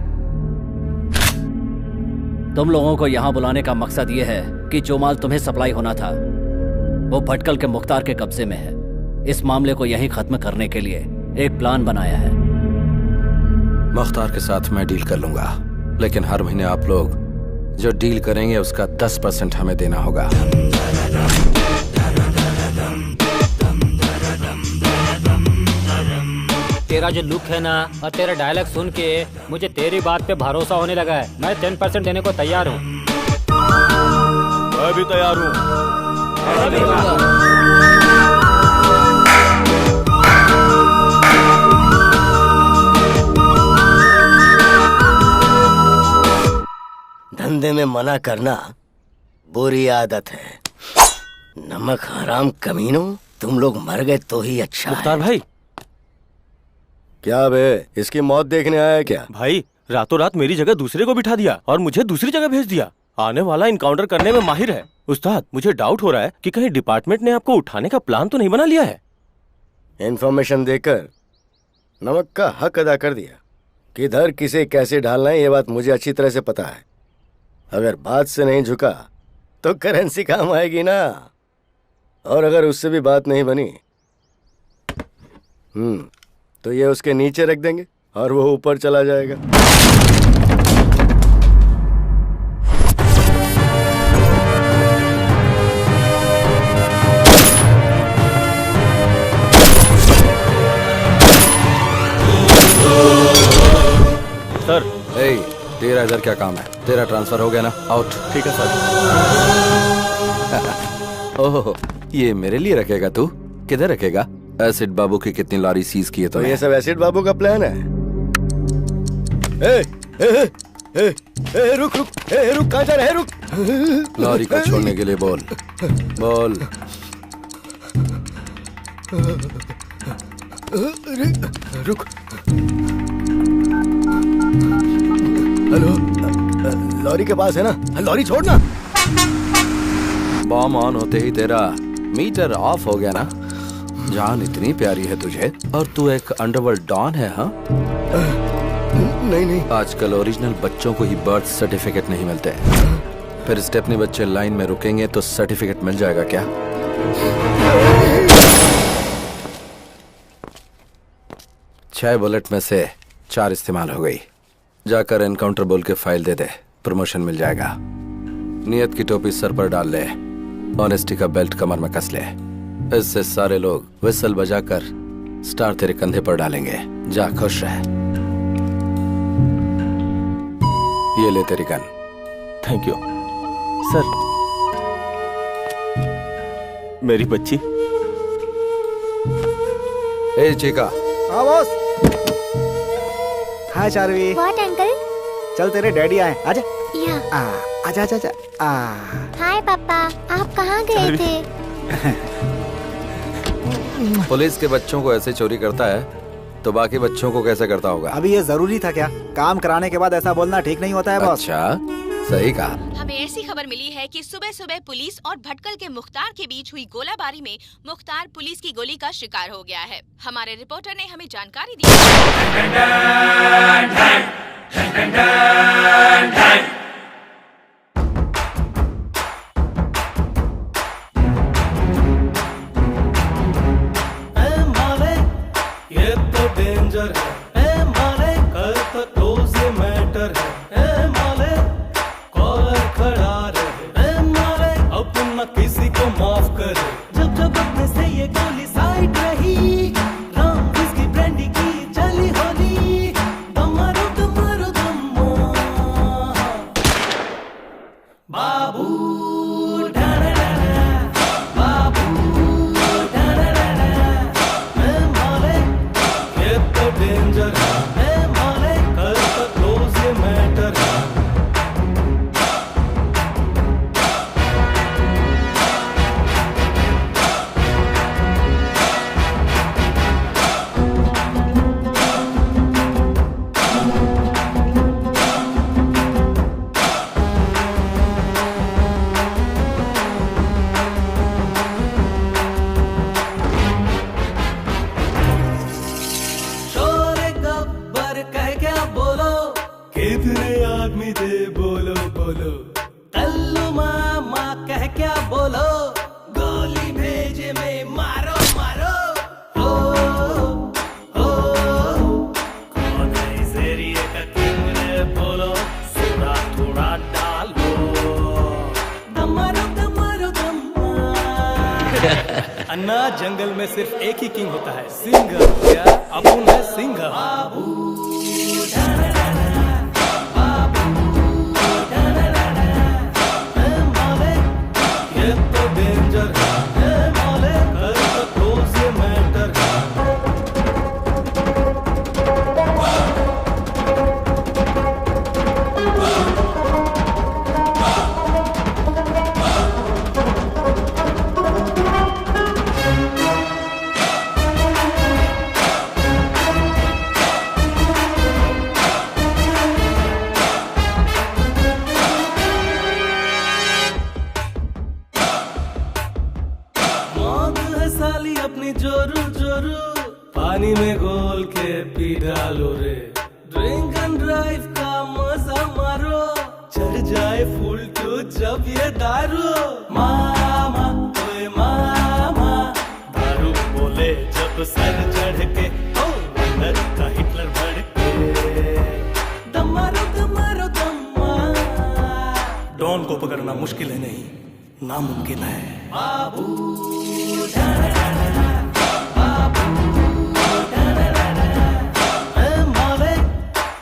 तुम लोगों को यहाँ बुलाने का मकसद ये है कि जो माल तुम्हें सप्लाई होना था वो भटकल के मुख्तार के कब्जे में है। इस मामले को यहीं खत्म करने के लिए एक प्लान बनाया है। मुख्तार के साथ मैं डील कर लूंगा, लेकिन हर महीने आप लोग जो डील करेंगे उसका 10% हमें देना होगा। तेरा जो लुक है ना और तेरा डायलॉग सुन के मुझे तेरी बात पे भरोसा होने लगा है। मैं 10% देने को तैयार हूँ। मैं भी तैयार हूँ। धंधे में मना करना बुरी आदत है। नमक हराम कमीनों, तुम लोग मर गए तो ही अच्छा मुख्तार है। भाई। क्या बे, इसकी मौत देखने आया है क्या? भाई, रातों रात मेरी जगह दूसरे को बिठा दिया और मुझे दूसरी जगह भेज दिया। आने वाला इनकाउंटर करने में माहिर है। उस्ताद, मुझे डाउट हो रहा है कि कहीं डिपार्टमेंट ने आपको उठाने का प्लान तो नहीं बना लिया है। इन्फॉर्मेशन देकर नमक का हक अदा कर दिया। किधर किसे कैसे ढालना है ये बात मुझे अच्छी तरह से पता है। अगर बात से नहीं झुका तो करेंसी काम आएगी ना। और अगर उससे भी बात नहीं बनी तो ये उसके नीचे रख देंगे और वो ऊपर चला जाएगा। सर। तेरा इधर क्या काम है? तेरा ट्रांसफर हो गया ना? आउट। ठीक है सर। ओहो, ये मेरे लिए रखेगा तू? किधर रखेगा? एसिड बाबू की कितनी लॉरी सीज की है तो ये सब एसिड बाबू का प्लान है? रुक रुक, रुक, कहाँ जा रहा है? रुक। लॉरी को छोड़ने के लिए बोल। बोल। रुक। हेलो, लॉरी के पास है ना? लॉरी छोड़ना। बॉम्ब ऑन होते ही तेरा मीटर ऑफ हो गया ना? जान इतनी प्यारी है तुझे और तू एक अंडरवर्ल्ड डॉन है? हाँ, नहीं। आजकल ओरिजिनल बच्चों को ही बर्थ सर्टिफिकेट नहीं मिलते। फिर स्टेपनी बच्चे लाइन में रुकेंगे तो सर्टिफिकेट मिल जाएगा क्या? छह बुलेट में से 4 इस्तेमाल हो गई। जाकर एनकाउंटर बोल के फाइल दे दे, प्रमोशन मिल जाएगा। नियत की टोपी सर पर डाल ले, ऑनेस्टी का बेल्ट कमर में कस ले। इससे सारे लोग विसल बजाकर स्टार तेरे कंधे पर डालेंगे। जा, खुश रह। ये ले तेरी गन। Thank you sir. मेरी बच्ची। ए चिका। हाँ boss. Hi Charvi. What uncle? चल तेरे डैडी आए, आजा। या। आजा आजा आजा। हाय पापा, आप कहाँ गए थे? पुलिस के बच्चों को ऐसे चोरी करता है तो बाकी बच्चों को कैसे करता होगा? अभी ये जरूरी था क्या? काम कराने के बाद ऐसा बोलना ठीक नहीं होता है बॉस। अच्छा, सही कहा। हमें ऐसी खबर मिली है कि सुबह सुबह पुलिस और भटकल के मुख्तार के बीच हुई गोलाबारी में मुख्तार पुलिस की गोली का शिकार हो गया है। हमारे रिपोर्टर ने हमें जानकारी दी। ये तो डेंजर है, ए माले कर तो क्लोज ये मैटर है, ए माले कॉलर खड़ा रहे, ए माले अपन न किसी को माफ करे। जब जब अपने से ये गोली साइड रही, राम किसकी ब्रांडी की चली होली, दमारो दमारो दम्मा बाबू डेंजर है, माने कर तो क्लोज ये मैटर है। कितने आदमी थे बोलो बोलो, कल्लू मामा कह क्या बोलो, गोली भेजे में मारो मारो। ओ कौन है इस एरिया का किंग रे बोलो, थोड़ा थोड़ा डालो, दमारो दमारो दम्मा। अन्ना जंगल में सिर्फ एक ही किंग होता है, सिंह। क्या अपन है सिंह? बाबू डेंजर है, माले कर तो क्लोज ये मैटर है। साली अपनी जोरू जोरू पानी में घोल के पी डालो रे, ड्रिंक एंड ड्राइव का मजा मारो, चढ़ जाए फुल टू जब ये दारू। मामा ओए मामा, दारू बोले जब सर चढ़ के, ओ अंदर का हिटलर भड़के, दमारो दमारो दम्मा। डॉन को पकड़ना मुश्किल है नहीं, नामुमकिन है। बाबू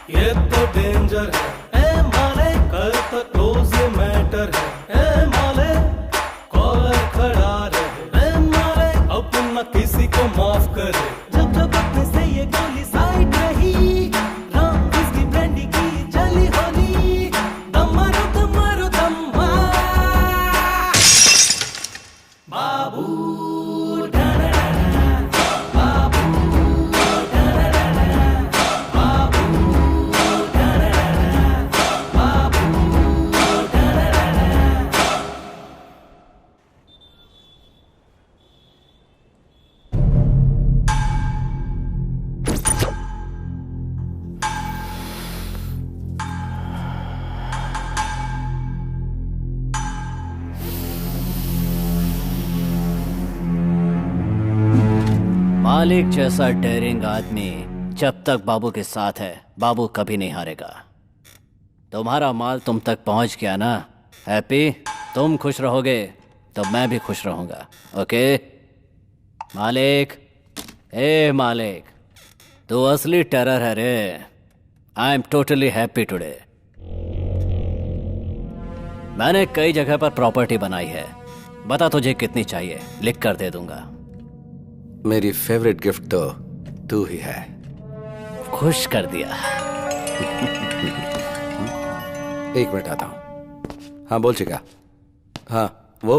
ये तो डेंजर है, ए माले कर तो क्लोज ये मैटर है, ए माले कॉलर खड़ा रहे, ए माले अपन न किसी को माफ करे। जब जब अपने से ये गोली साइड रही, राम किसकी ब्रांडी की चली होली, दमारो दमारो दम्मा बाबू। मालिक जैसा डेयरिंग आदमी जब तक बाबू के साथ है, बाबू कभी नहीं हारेगा। तुम्हारा माल तुम तक पहुंच गया ना हैप्पी? तुम खुश रहोगे तो मैं भी खुश रहूंगा। ओके मालिक? ए मालिक, तू असली टेरर है रे। I am totally happy today. मैंने कई जगह पर प्रॉपर्टी बनाई है, बता तुझे कितनी चाहिए, लिख कर दे दूंगा। मेरी फेवरेट गिफ्ट तो तू ही है। खुश कर दिया। एक मिनट आता हूं। हाँ बोल चिका। हाँ वो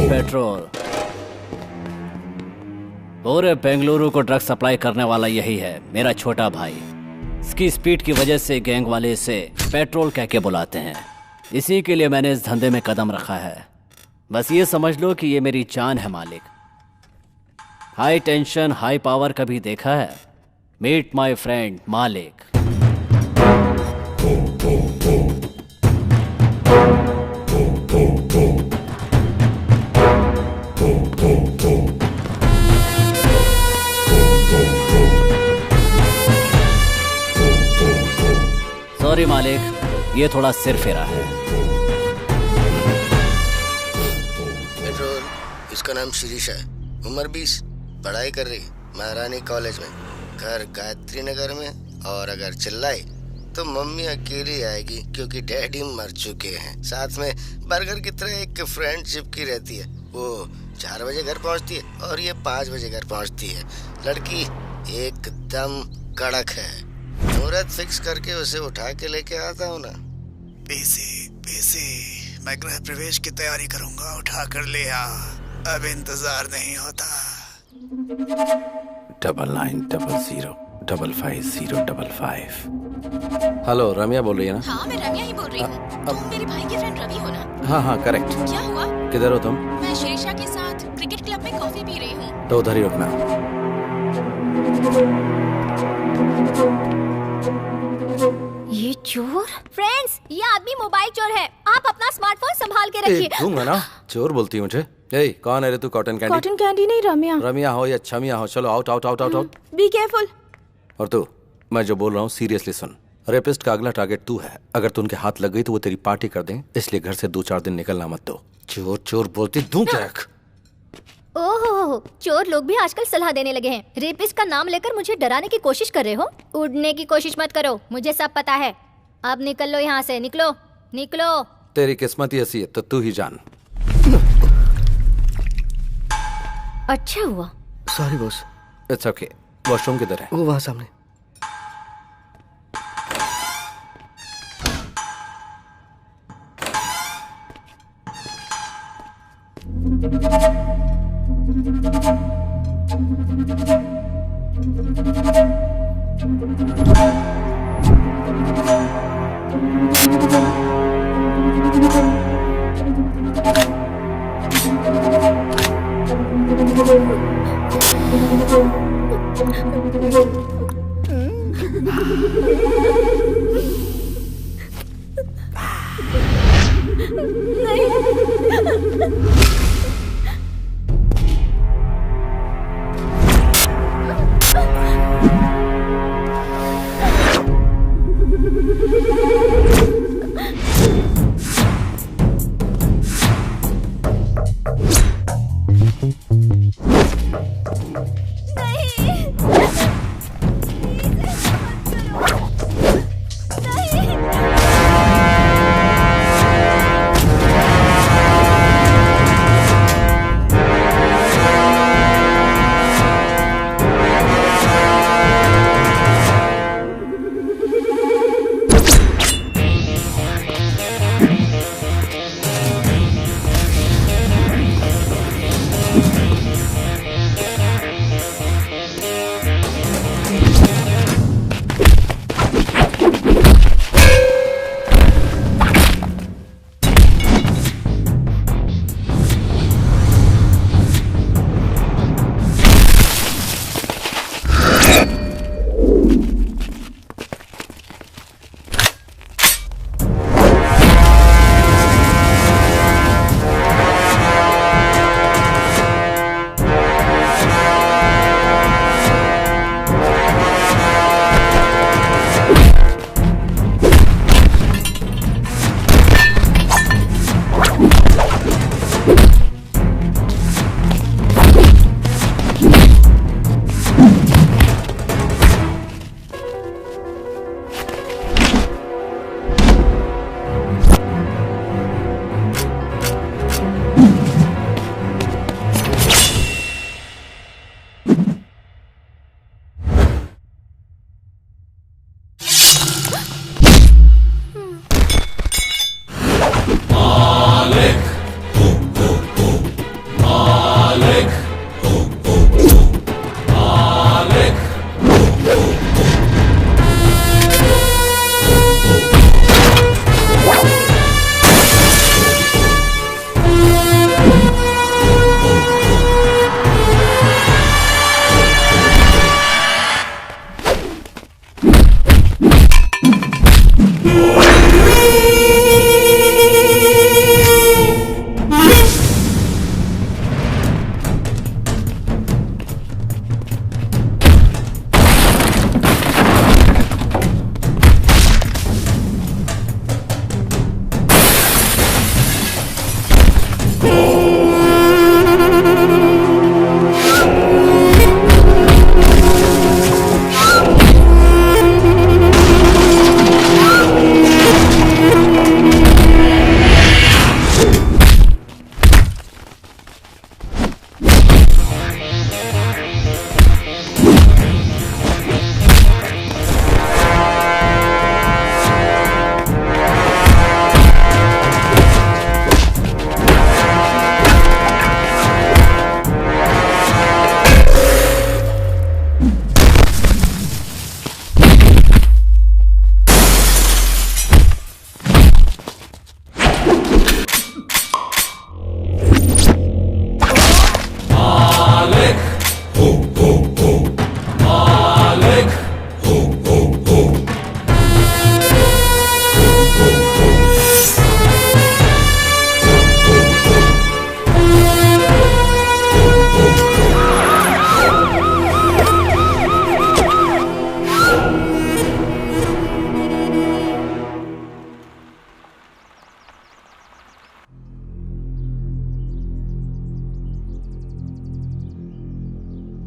पेट्रोल, पूरे बेंगलुरु को ड्रग सप्लाई करने वाला यही है, मेरा छोटा भाई। इसकी स्पीड की वजह से गैंग वाले इसे पेट्रोल कह के बुलाते हैं। इसी के लिए मैंने इस धंधे में कदम रखा है। बस ये समझ लो कि ये मेरी जान है मालिक। हाई टेंशन हाई पावर कभी देखा है? मीट माय फ्रेंड मालिक। सॉरी मालिक, ये थोड़ा सिर फेरा है। पेट्रोल, इसका नाम शिरीष है, उम्र 20, पढ़ाई कर रही महारानी कॉलेज में, घर गायत्री नगर में। और अगर चिल्लाई तो मम्मी अकेली आएगी क्योंकि डैडी मर चुके हैं। साथ में बर्गर की तरह एक फ्रेंड चिपकी रहती है। वो 4 बजे घर पहुंचती है और ये 5 बजे घर पहुंचती है। लड़की एकदम कड़क है। मुहूर्त फिक्स करके उसे उठा के लेके आता हूँ ना। पीसी, मैं गृह प्रवेश की तैयारी करूंगा, उठा कर ले आ, अब इंतजार नहीं होता। 9900550555। हेलो, रम्या बोल रही है ना? हाँ, मैं रम्या ही बोल रही हूँ। तुम मेरे भाई के फ्रेंड रवि हो ना? हाँ करेक्ट। क्या हुआ? किधर हो तुम? मैं शिरीषा के साथ क्रिकेट क्लब में कॉफी पी रही हूँ। तो उधर ही रुकना। ये चोर? फ्रेंड्स, ये आदमी मोबाइल चोर है। आप अपना स्मार्टफोन संभाल के रखिए। दूंगा ना। चोर बोलती है मुझे। ए, कौन है रे तू? Cotton candy? कॉटन कैंडी नहीं, रम्या। रम्या हो या छमिया हो, चलो out out out out out. Be careful. और तू, मैं जो बोल रहा हूँ सीरियसली सुन। रेपिस्ट का अगला टारगेट तू है। अगर तू उनके हाथ लग गई तो वो तेरी पार्टी कर दें, इसलिए घर से 2-4 दिन निकलना मत दो। चोर चोर बोलती दूं क्या? ओहो, चोर लोग भी आजकल सलाह देने लगे हैं। रेपिस्ट का नाम लेकर मुझे डराने की कोशिश कर रहे हो? उड़ने की कोशिश मत करो, मुझे सब पता है। अब निकल लो यहाँ से, निकलो निकलो। तेरी किस्मत ही ऐसी है तो तू ही जान। अच्छा हुआ। Sorry boss. It's okay. Washroom किधर है? वो वहाँ सामने।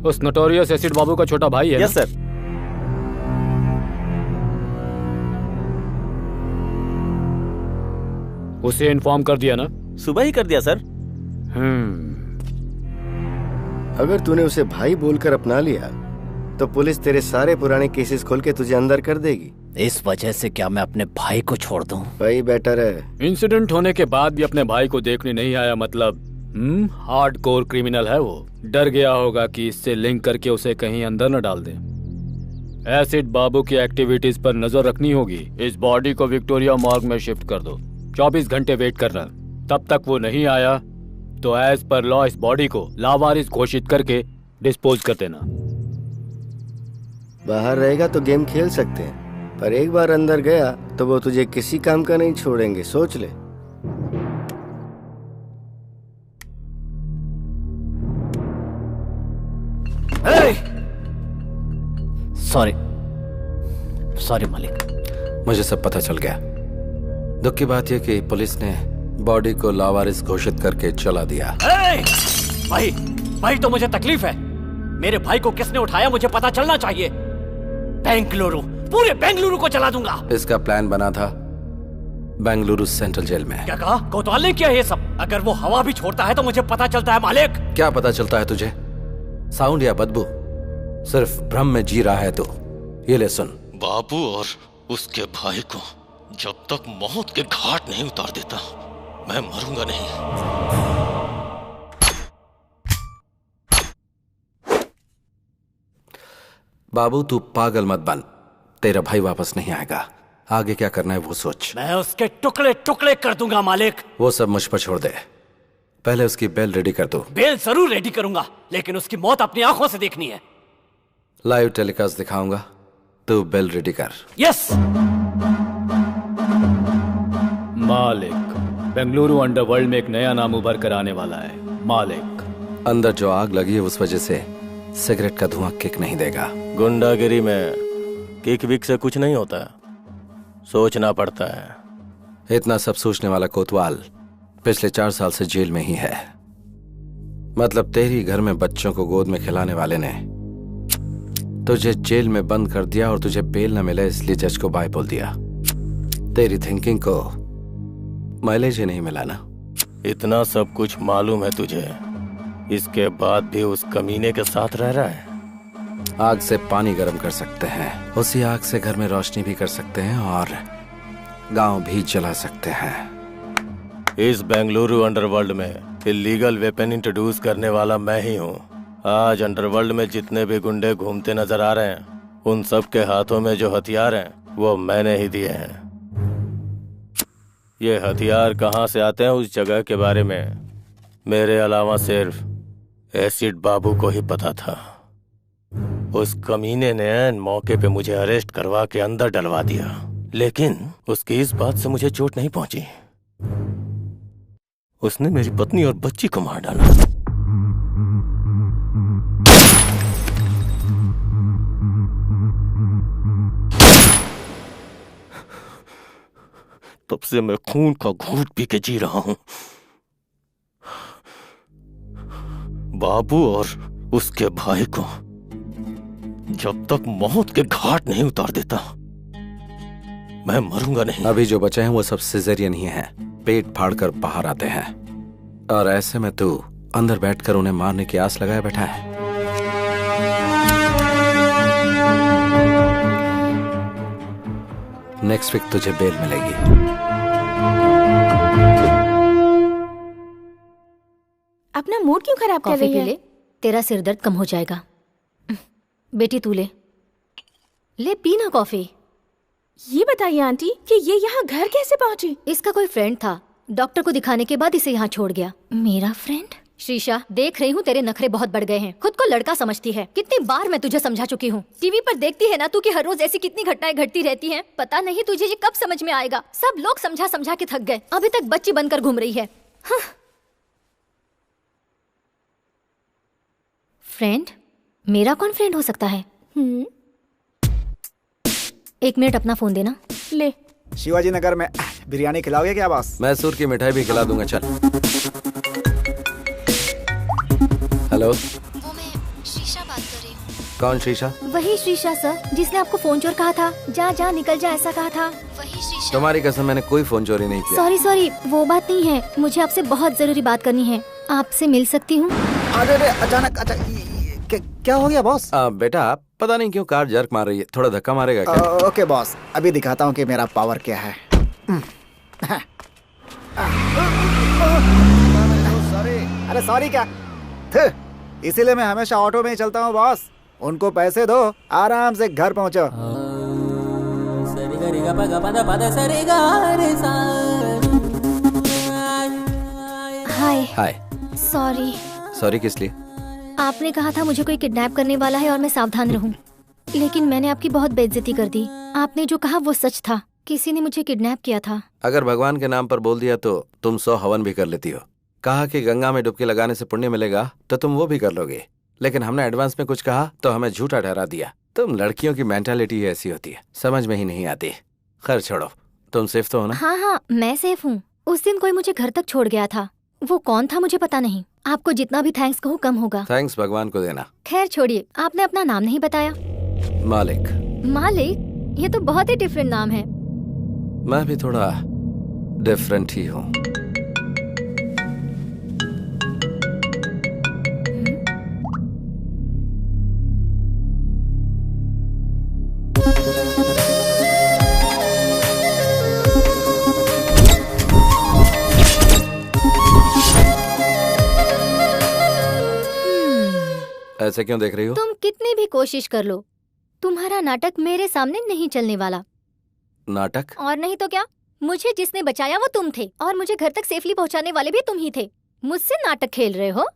उस नोटोरियस एसिड बाबू का छोटा भाई है? Yes sir. उसे इन्फॉर्म कर दिया ना? सुबह ही कर दिया सर। अगर तूने उसे भाई बोलकर अपना लिया तो पुलिस तेरे सारे पुराने केसेस खोल के तुझे अंदर कर देगी। इस वजह से क्या मैं अपने भाई को छोड़ दूं? भाई बेटर है। इंसिडेंट होने के बाद भी अपने भाई को देखने नहीं आया, मतलब हार्डकोर क्रिमिनल है वो। डर गया होगा कि इससे लिंक करके उसे कहीं अंदर न डाल दे। एसिड बाबू की एक्टिविटीज पर नजर रखनी होगी। इस बॉडी को विक्टोरिया मॉर्ग में शिफ्ट कर दो। 24 घंटे वेट करना। तब तक वो नहीं आया तो एज पर लॉ इस बॉडी को लावारिस घोषित करके डिस्पोज कर देना। बाहर रहेगा तो गेम खेल सकते हैं, पर एक बार अंदर गया तो वो तुझे किसी काम का नहीं छोड़ेंगे, सोच ले। सॉरी मालिक। मुझे सब पता चल गया। दुख की बात यह कि पुलिस ने बॉडी को लावारिस घोषित करके चला दिया। भाई तो मुझे तकलीफ है। मेरे भाई को किसने उठाया मुझे पता चलना चाहिए। बेंगलुरु, पूरे बेंगलुरु को जला दूंगा। इसका प्लान बना था बेंगलुरु सेंट्रल जेल में। क्या कहा? कोतवाल ने किया ये सब? अगर वो हवा भी छोड़ता है तो मुझे पता चलता है मालिक। क्या पता चलता है तुझे? साउंड या बदबू? सिर्फ भ्रम में जी रहा है तू। ये ले सुन। बाबू और उसके भाई को जब तक मौत के घाट नहीं उतार देता मैं मरूंगा नहीं। बाबू तू पागल मत बन। तेरा भाई वापस नहीं आएगा। आगे क्या करना है वो सोच। मैं उसके टुकड़े टुकड़े कर दूंगा मालिक। वो सब मुझ पर छोड़ दे। पहले उसकी बेल रेडी कर दो। बेल जरूर रेडी करूंगा, लेकिन उसकी मौत अपनी आंखों से देखनी है। लाइव टेलीकास्ट दिखाऊंगा, तू बेल रेडी कर। यस मालिक, बेंगलुरु अंडरवर्ल्ड में एक नया नाम उभर कर आने वाला है। मालिक, अंदर जो आग लगी है उस वजह से सिगरेट का धुआं किक नहीं देगा। गुंडागिरी में किक विक से कुछ नहीं होता, सोचना पड़ता है। इतना सब सोचने वाला कोतवाल पिछले 4 साल से जेल में ही है। मतलब तेरी घर में बच्चों को गोद में खिलाने वाले ने तुझे जेल में बंद कर दिया और तुझे बेल न मिले इसलिए जज को बाय बोल दिया। तेरी थिंकिंग को माइलेज ही नहीं मिला ना। इतना सब कुछ मालूम है तुझे, इसके बाद भी उस कमीने के साथ रह रहा है। आग से पानी गर्म कर सकते हैं, उसी आग से घर में रोशनी भी कर सकते हैं और गांव भी जला सकते हैं। इस बेंगलुरु अंडरवर्ल्ड में इलीगल वेपन इंट्रोड्यूस करने वाला मैं ही हूँ। आज अंडरवर्ल्ड में जितने भी गुंडे घूमते नजर आ रहे हैं, उन सब के हाथों में जो हथियार हैं वो मैंने ही दिए हैं। ये हथियार कहाँ से आते हैं उस जगह के बारे में मेरे अलावा सिर्फ एसिड बाबू को ही पता था। उस कमीने ने ऐन मौके पे मुझे अरेस्ट करवा के अंदर डलवा दिया, लेकिन उसकी इस बात से मुझे चोट नहीं पहुंची। उसने मेरी पत्नी और बच्ची को मार डाला। तब से मैं खून का घूंट पी के जी रहा हूं। बाबू और उसके भाई को जब तक मौत के घाट नहीं उतार देता मैं मरूंगा नहीं। अभी जो बचे हैं वो सब सिजेरियन ही हैं, पेट फाड़कर बाहर आते हैं। और ऐसे में तू अंदर बैठकर उन्हें मारने की आस लगाए बैठा है। नेक्स्ट वीक तुझे बेल मिलेगी। अपना मूड क्यों खराब कर रही है? तेरा सिर दर्द कम हो जाएगा। बेटी तू ले पी ना कॉफी। ये बताइए आंटी कि ये यहाँ घर कैसे पहुँची? इसका कोई फ्रेंड था, डॉक्टर को दिखाने के बाद इसे यहाँ छोड़ गया। मेरा फ्रेंड? शीशा, देख रही हूँ तेरे नखरे बहुत बढ़ गए हैं। खुद को लड़का समझती है। कितनी बार मैं तुझे समझा चुकी हूँ। टीवी पर देखती है ना तू कि हर रोज ऐसी कितनी घटनाएं घटती रहती हैं। पता नहीं तुझे ये कब समझ में आएगा। सब लोग समझा समझा के थक गए, अभी तक बच्ची बनकर घूम रही है। हाँ। फ्रेंड? मेरा कौन फ्रेंड हो सकता है? 1 मिनट अपना फोन देना। ले। शिवाजी नगर में बिरयानी खिलाओगे क्या बॉस? मैसूर की मिठाई भी खिला दूंगा। चल। हेलो, वो मैं शीशा बात कौन शीशा? वही शीशा सर, जिसने आपको फोन चोर कहा था। जा जा निकल जा ऐसा कहा था। वही शीशा। तुम्हारी कसम, मैंने कोई फोन चोरी नहीं किया। सॉरी सॉरी, वो बात नहीं है। मुझे आपसे बहुत जरूरी बात करनी है। आपसे मिल सकती हूँ? अरे अचानक क्या हो गया बॉस? बेटा पता नहीं क्यों कार जर्क मार रही है, थोड़ा धक्का मारेगा क्या? ओके बॉस, अभी दिखाता हूँ कि मेरा पावर क्या है। अरे सॉरी क्या, इसीलिए मैं हमेशा ऑटो में ही चलता हूँ बॉस। उनको पैसे दो, आराम से घर पहुँचो। हाय। हाय। सॉरी। सॉरी किस लिए? आपने कहा था मुझे कोई किडनैप करने वाला है और मैं सावधान रहूं, लेकिन मैंने आपकी बहुत बेइज्जती कर दी। आपने जो कहा वो सच था, किसी ने मुझे किडनैप किया था। अगर भगवान के नाम पर बोल दिया तो तुम 100 हवन भी कर लेती हो। कहा कि गंगा में डुबकी लगाने से पुण्य मिलेगा तो तुम वो भी कर लोगे, लेकिन हमने एडवांस में कुछ कहा तो हमें झूठा ठहरा दिया। तुम लड़कियों की मेंटालिटी ऐसी होती है, समझ में ही नहीं आती। खैर छोड़ो, तुम सेफ तो हो ना? हाँ हाँ मैं सेफ हूँ। उस दिन कोई मुझे घर तक छोड़ गया था, वो कौन था मुझे पता नहीं। आपको जितना भी थैंक्स कहूँ कम होगा। थैंक्स भगवान को देना। खैर छोड़िए, आपने अपना नाम नहीं बताया। मालिक। मालिक? ये तो बहुत ही डिफरेंट नाम है। मैं भी थोड़ा डिफरेंट ही हूँ। ऐसे क्यों देख रही हो? तुम कितनी भी कोशिश कर लो, तुम्हारा नाटक मेरे सामने नहीं चलने वाला। नाटक? और नहीं तो क्या, मुझे जिसने बचाया वो तुम थे और मुझे घर तक सेफली पहुंचाने वाले भी तुम ही थे। मुझसे नाटक खेल रहे हो?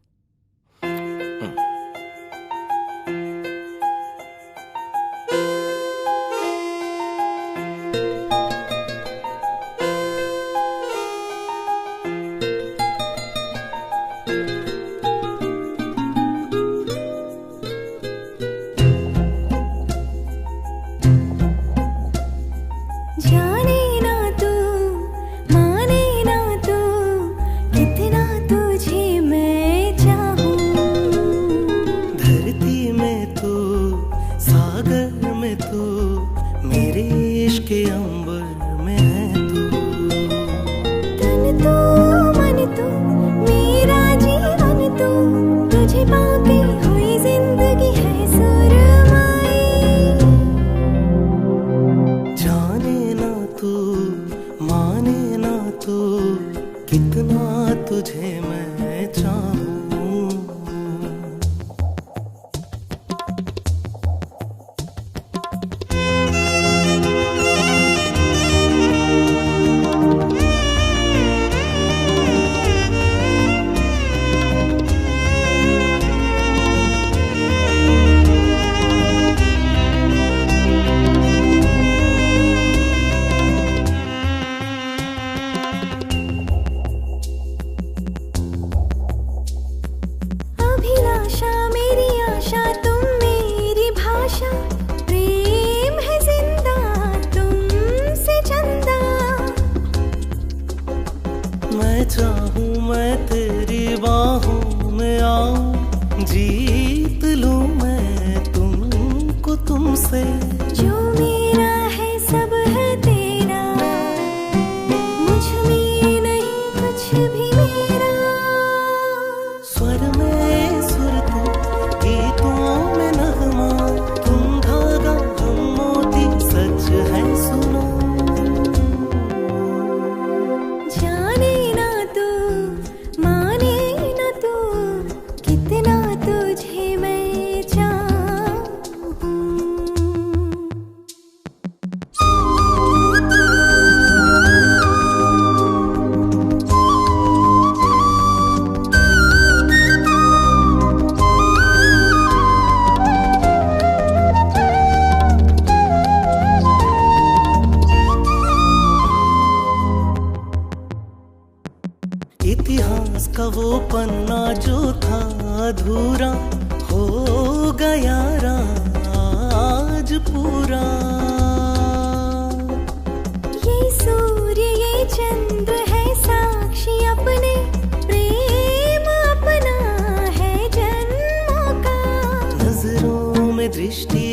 सृष्टि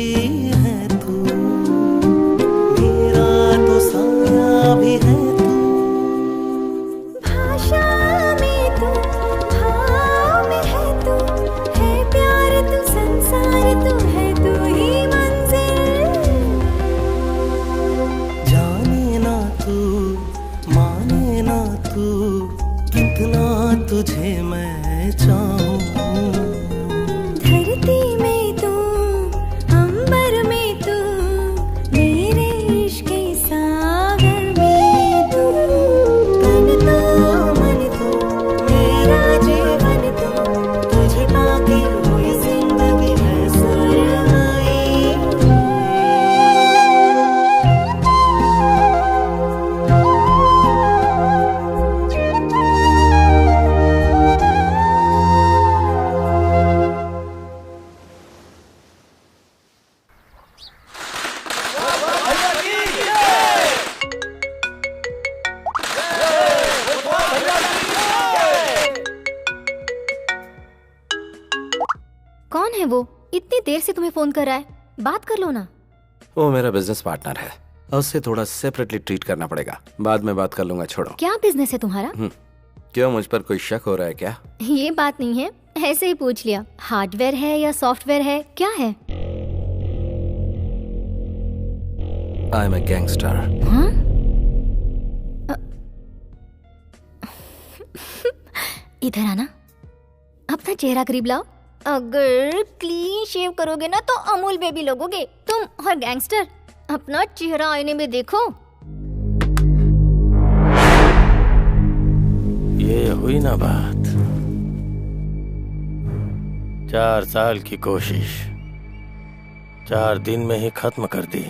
है तू, मेरा तो साया भी है तू। भाषा में तू, भाव में है तू, है प्यार तू, संसार तू, है तू ही मंजिल। जाने ना तू, माने ना तू, कितना तुझे मैं चाहूं। धरती में तू, अंबर में तू, मेरे इश्क के सागर में तू। तन तो मन तू, मेरा जीवन तू, तुझे पाके हुई जिंदगी है सुरमई। कौन है वो? इतनी देर से तुम्हें फोन कर रहा है, बात कर लो ना। वो मेरा बिजनेस पार्टनर है और उससे थोड़ा सेपरेटली ट्रीट करना पड़ेगा। बाद में बात कर लूंगा, छोड़ो। क्या बिजनेस है तुम्हारा? क्यों, मुझ पर कोई शक हो रहा है क्या? ये बात नहीं है, ऐसे ही पूछ लिया। हार्डवेयर है या सॉफ्टवेयर है, क्या है? I am a gangster. हाँ? इधर आना, अपना चेहरा करीब लाओ। अगर क्लीन शेव करोगे ना तो अमूल बेबी लगोगे तुम। और गैंगस्टर, अपना चेहरा आईने में देखो। ये हुई ना बात। 4 साल की कोशिश 4 दिन में ही खत्म कर दी।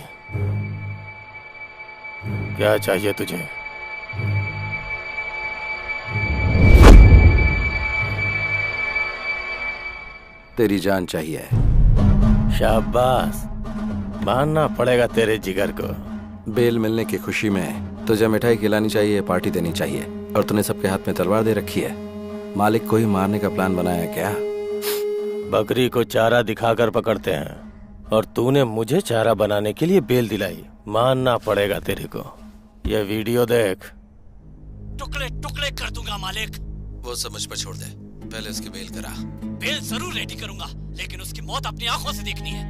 क्या चाहिए तुझे? तेरी जान चाहिए। शाबाश, मानना पड़ेगा तेरे जिगर को। बेल मिलने की खुशी में तुझे मिठाई खिलानी चाहिए, पार्टी देनी चाहिए, और तूने सबके हाथ में तलवार दे रखी है। मालिक को ही मारने का प्लान बनाया क्या? बकरी को चारा दिखाकर पकड़ते हैं और तूने मुझे चारा बनाने के लिए बेल दिलाई। मानना पड़ेगा तेरे को। ये वीडियो देख। टुकड़े टुकड़े कर दूंगा मालिक। वो सब मुझ पर छोड़ दे, पहले उसकी बेल करा। बेल जरूर रेडी करूंगा, लेकिन उसकी मौत अपनी आंखों से देखनी है।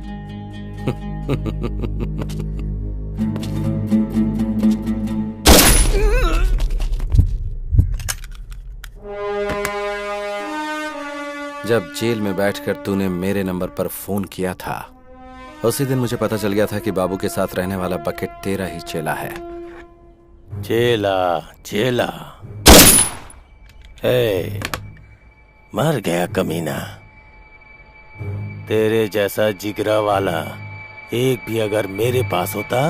जब जेल में बैठकर तूने मेरे नंबर पर फोन किया था, उसी दिन मुझे पता चल गया था कि बाबू के साथ रहने वाला बकेट तेरा ही चेला है। चेला चेला, हे, मर गया कमीना। तेरे जैसा जिगरा वाला एक भी अगर मेरे पास होता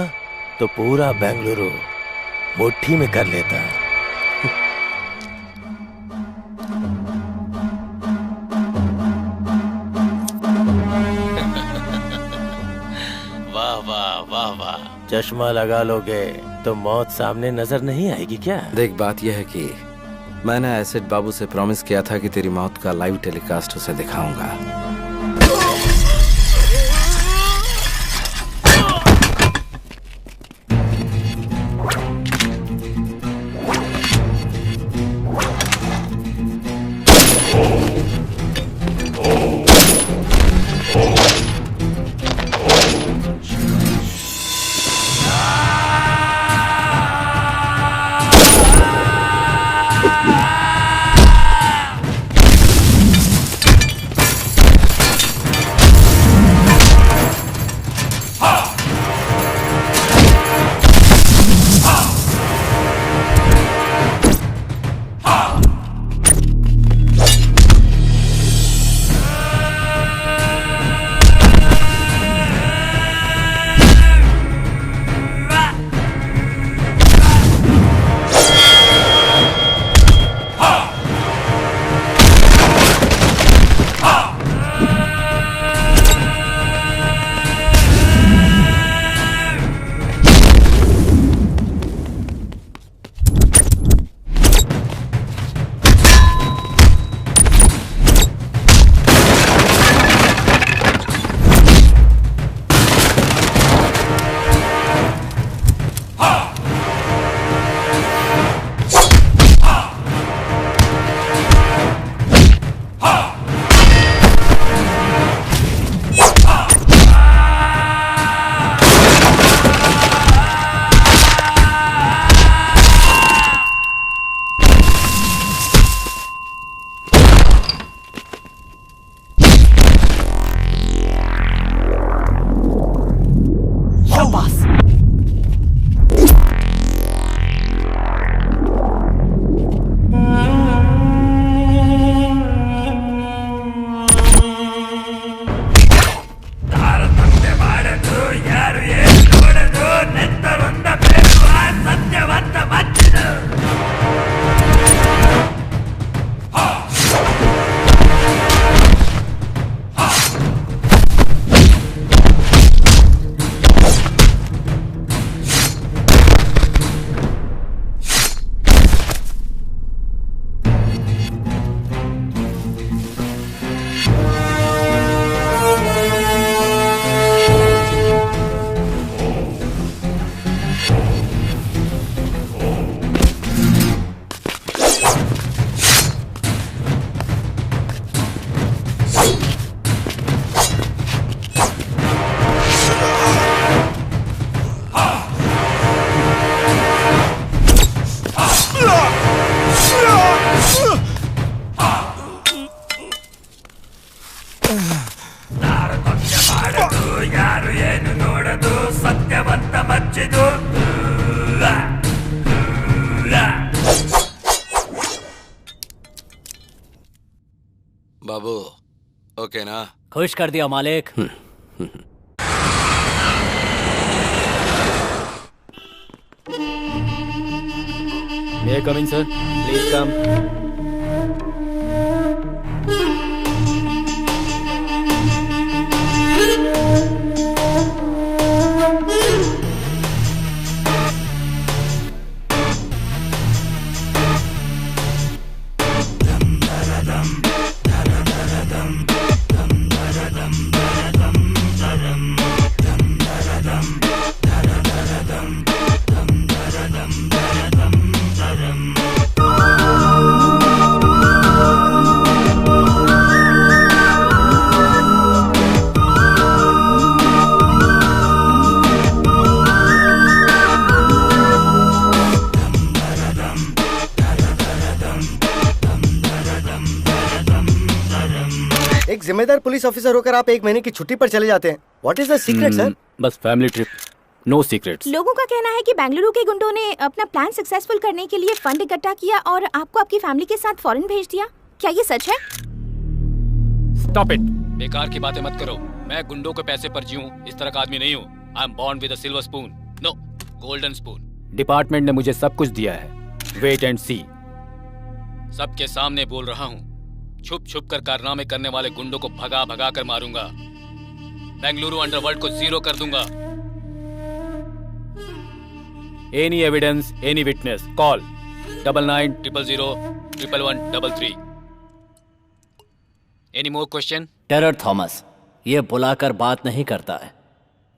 तो पूरा बेंगलुरु मुट्ठी में कर लेता। वाह वाह वाह वाह, चश्मा लगा लोगे तो मौत सामने नजर नहीं आएगी क्या? देख, बात यह है कि मैंने एसिड बाबू से प्रॉमिस किया था कि तेरी मौत का लाइव टेलीकास्ट उसे दिखाऊंगा। बाबू ओके ना? खुश कर दिया मालिक। May I come in, sir? Please come. एक जिम्मेदार पुलिस ऑफिसर होकर आप 1 महीने की छुट्टी पर चले जाते हैं। What is the secret sir? बस फैमिली ट्रिप, नो सीक्रेट्स। लोगों का कहना है कि बेंगलुरु के गुंडों ने अपना प्लान सक्सेसफुल करने के लिए फंड इकट्ठा किया और आपको आपकी फैमिली के साथ फॉरेन भेज दिया। क्या ये सच है? स्टॉप इट, बेकार की बातें मत करो। मैं गुंडों के पैसे पर जीऊं इस तरह का आदमी नहीं हूँ। I am born with a silver spoon, no golden spoon. Department ने मुझे सब कुछ दिया है, वेट एंड सी। सबके सामने बोल रहा हूँ, छुप छुप कर कारनामे करने वाले गुंडों को भगा भगा कर मारूंगा। बेंगलुरु अंडरवर्ल्ड को जीरो कर दूंगा। Any evidence, any witness, call 9900011133। Any more question? Terror Thomas ये बुलाकर बात नहीं करता है,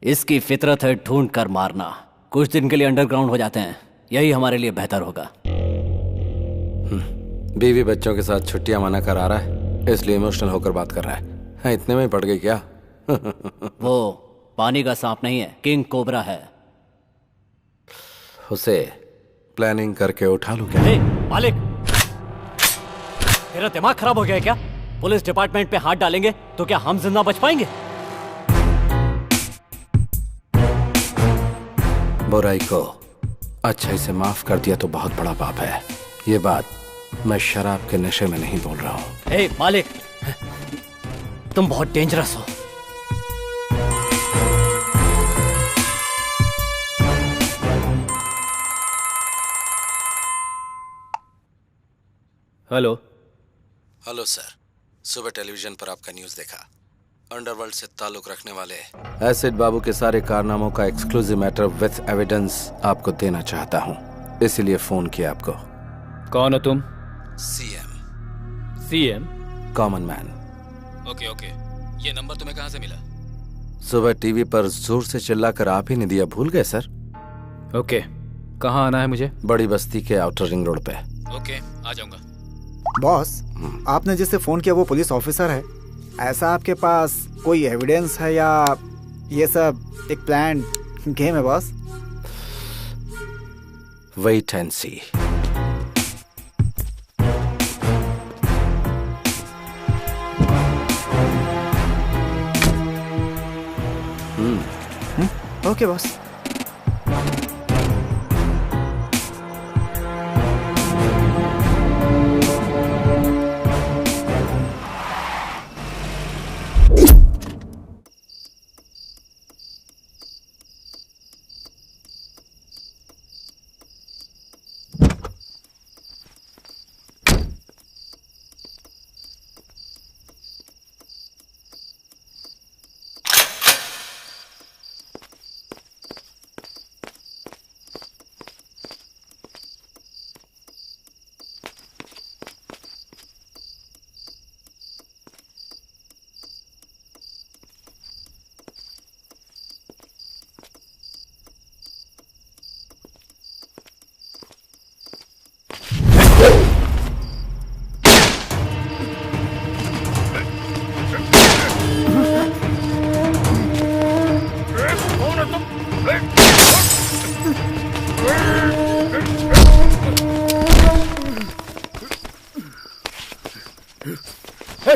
इसकी फितरत है ढूंढ कर मारना। कुछ दिन के लिए अंडरग्राउंड हो जाते हैं, यही हमारे लिए बेहतर होगा। बीवी बच्चों के साथ छुट्टियां मना करा रहा है, इसलिए इमोशनल होकर बात कर रहा है। इतने में पड़ गई क्या? वो पानी का सांप नहीं है, किंग कोबरा है। उसे प्लानिंग करके उठा लूं क्या? मालिक, तेरा दिमाग खराब हो गया है क्या? पुलिस डिपार्टमेंट पे हाथ डालेंगे तो क्या हम जिंदा बच पाएंगे? बुराई को अच्छाई से माफ कर दिया तो बहुत बड़ा पाप है। ये बात मैं शराब के नशे में नहीं बोल रहा हूँ। ए मालिक, तुम बहुत डेंजरस हो। हेलो। हेलो सर, सुबह टेलीविजन पर आपका न्यूज़ देखा। अंडरवर्ल्ड से ताल्लुक रखने वाले एसिड बाबू के सारे कारनामों का एक्सक्लूसिव मैटर विथ एविडेंस आपको देना चाहता हूँ, इसीलिए फोन किया आपको। कौन हो तुम? CM. CM? Common man. Okay okay, ये नंबर तुम्हें कहाँ से मिला? सुबह टीवी पर जोर से चिल्लाकर आप ही ने दिया, भूल गए सर? ओके, कहाँ आना है मुझे? बड़ी बस्ती के आउटर रिंग रोड पे। ओके, आ जाऊंगा। बॉस, आपने जिससे फोन किया वो पुलिस ऑफिसर है। ऐसा आपके पास कोई एविडेंस है या ये सब एक प्लान गेम है boss? Wait and see. Okay boss.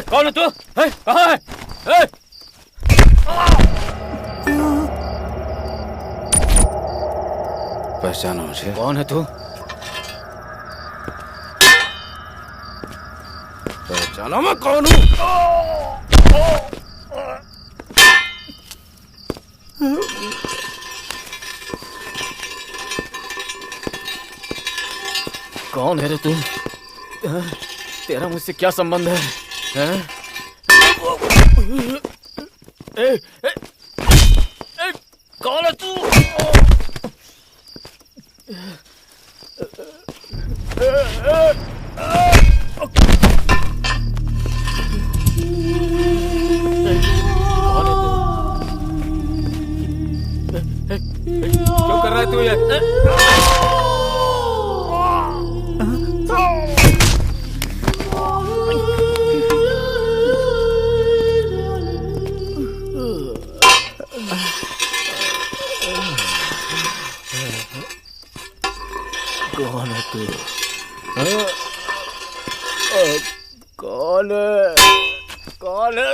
कौन है तू? कहाँ है? पहचानो मुझे? कौन है तू? जानो मैं कौन हूँ? कौन है रे तू? तेरा मुझसे क्या संबंध है? हैं? ए, ए, ए, कौन है तू? क्यों कर रहा है तू ये? कौन है तू? कौन है? कौन है?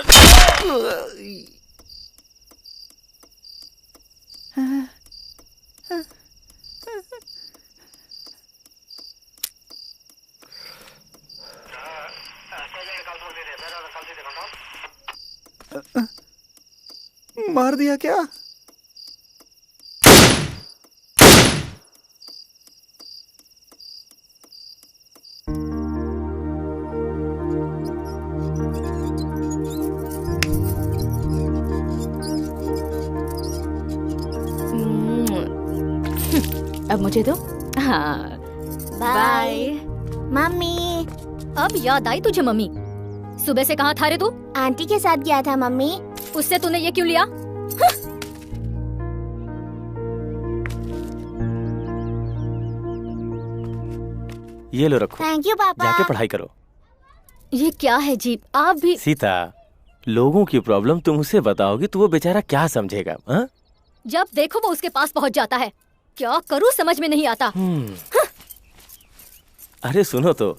मार दिया क्या? अब मुझे दो। हाँ बाय मम्मी। अब याद आई तुझे मम्मी? सुबह से कहाँ था रे तू? आंटी के साथ गया था मम्मी। उससे तूने ये क्यों लिया? ये लो रखो। थैंक यू पापा। जाके पढ़ाई करो। ये क्या है जी? आप भी सीता, लोगों की प्रॉब्लम तुम उसे बताओगी तो वो बेचारा क्या समझेगा? हा? जब देखो वो उसके पास पहुंच जाता है। क्या करूं समझ में नहीं आता। अरे सुनो तो,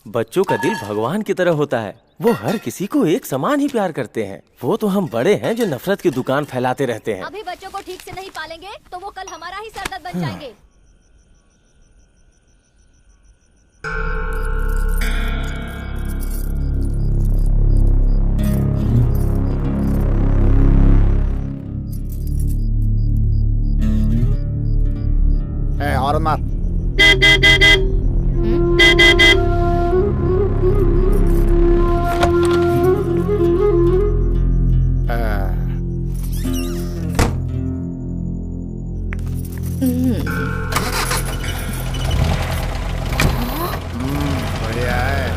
बच्चों का दिल भगवान की तरह होता है। वो हर किसी को एक समान ही प्यार करते हैं। वो तो हम बड़े हैं जो नफरत की दुकान फैलाते रहते हैं। अभी बच्चों को ठीक से नहीं पालेंगे तो वो कल हमारा ही सरदर्द बन जाएंगे। और मार। बढ़िया है।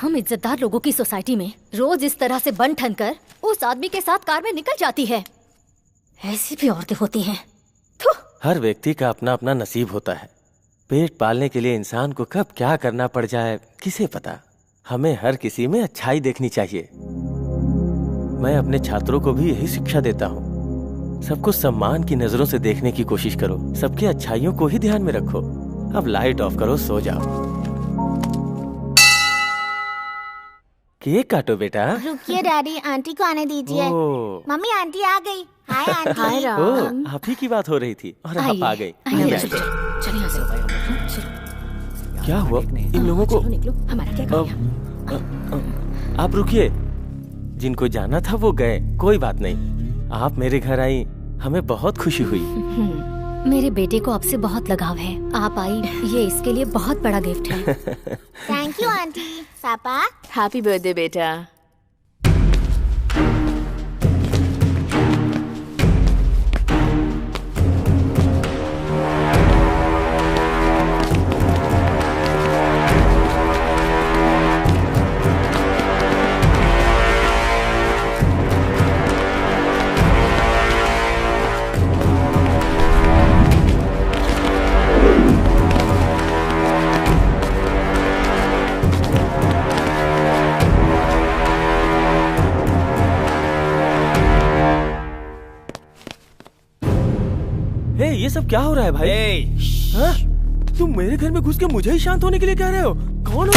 हम इज्जतदार लोगों की सोसाइटी में रोज इस तरह से बन ठन कर उस आदमी के साथ कार में निकल जाती है। ऐसी भी औरतें होती हैं। हर व्यक्ति का अपना अपना नसीब होता है। पेट पालने के लिए इंसान को कब क्या करना पड़ जाए किसे पता। हमें हर किसी में अच्छाई देखनी चाहिए। मैं अपने छात्रों को भी यही शिक्षा देता हूँ। सबको सम्मान की नजरों से देखने की कोशिश करो। सबके अच्छाइयों को ही ध्यान में रखो। अब लाइट ऑफ करो, सो जाओ। केक काटो बेटा। रुकिए डैडी, आंटी को आने दीजिए। मम्मी आंटी आ गई। Hi aunty. हाय राम। आप ही की बात हो रही थी और आप आ गई। चलिए क्या हुआ इन लोगों को? हमारा क्या काम? आप रुकिए। जिनको जाना था वो गए, कोई बात नहीं। आप मेरे घर आई, हमें बहुत खुशी हुई। मेरे बेटे को आपसे बहुत लगाव है। आप आई, ये इसके लिए बहुत बड़ा गिफ्ट है। Thank you aunty. पापा हैप्पी बर्थडे बेटा। ये सब क्या हो रहा है भाई? हाँ? तुम मेरे घर में घुस के मुझे ही शांत होने के लिए कह रहे हो? कौन हो?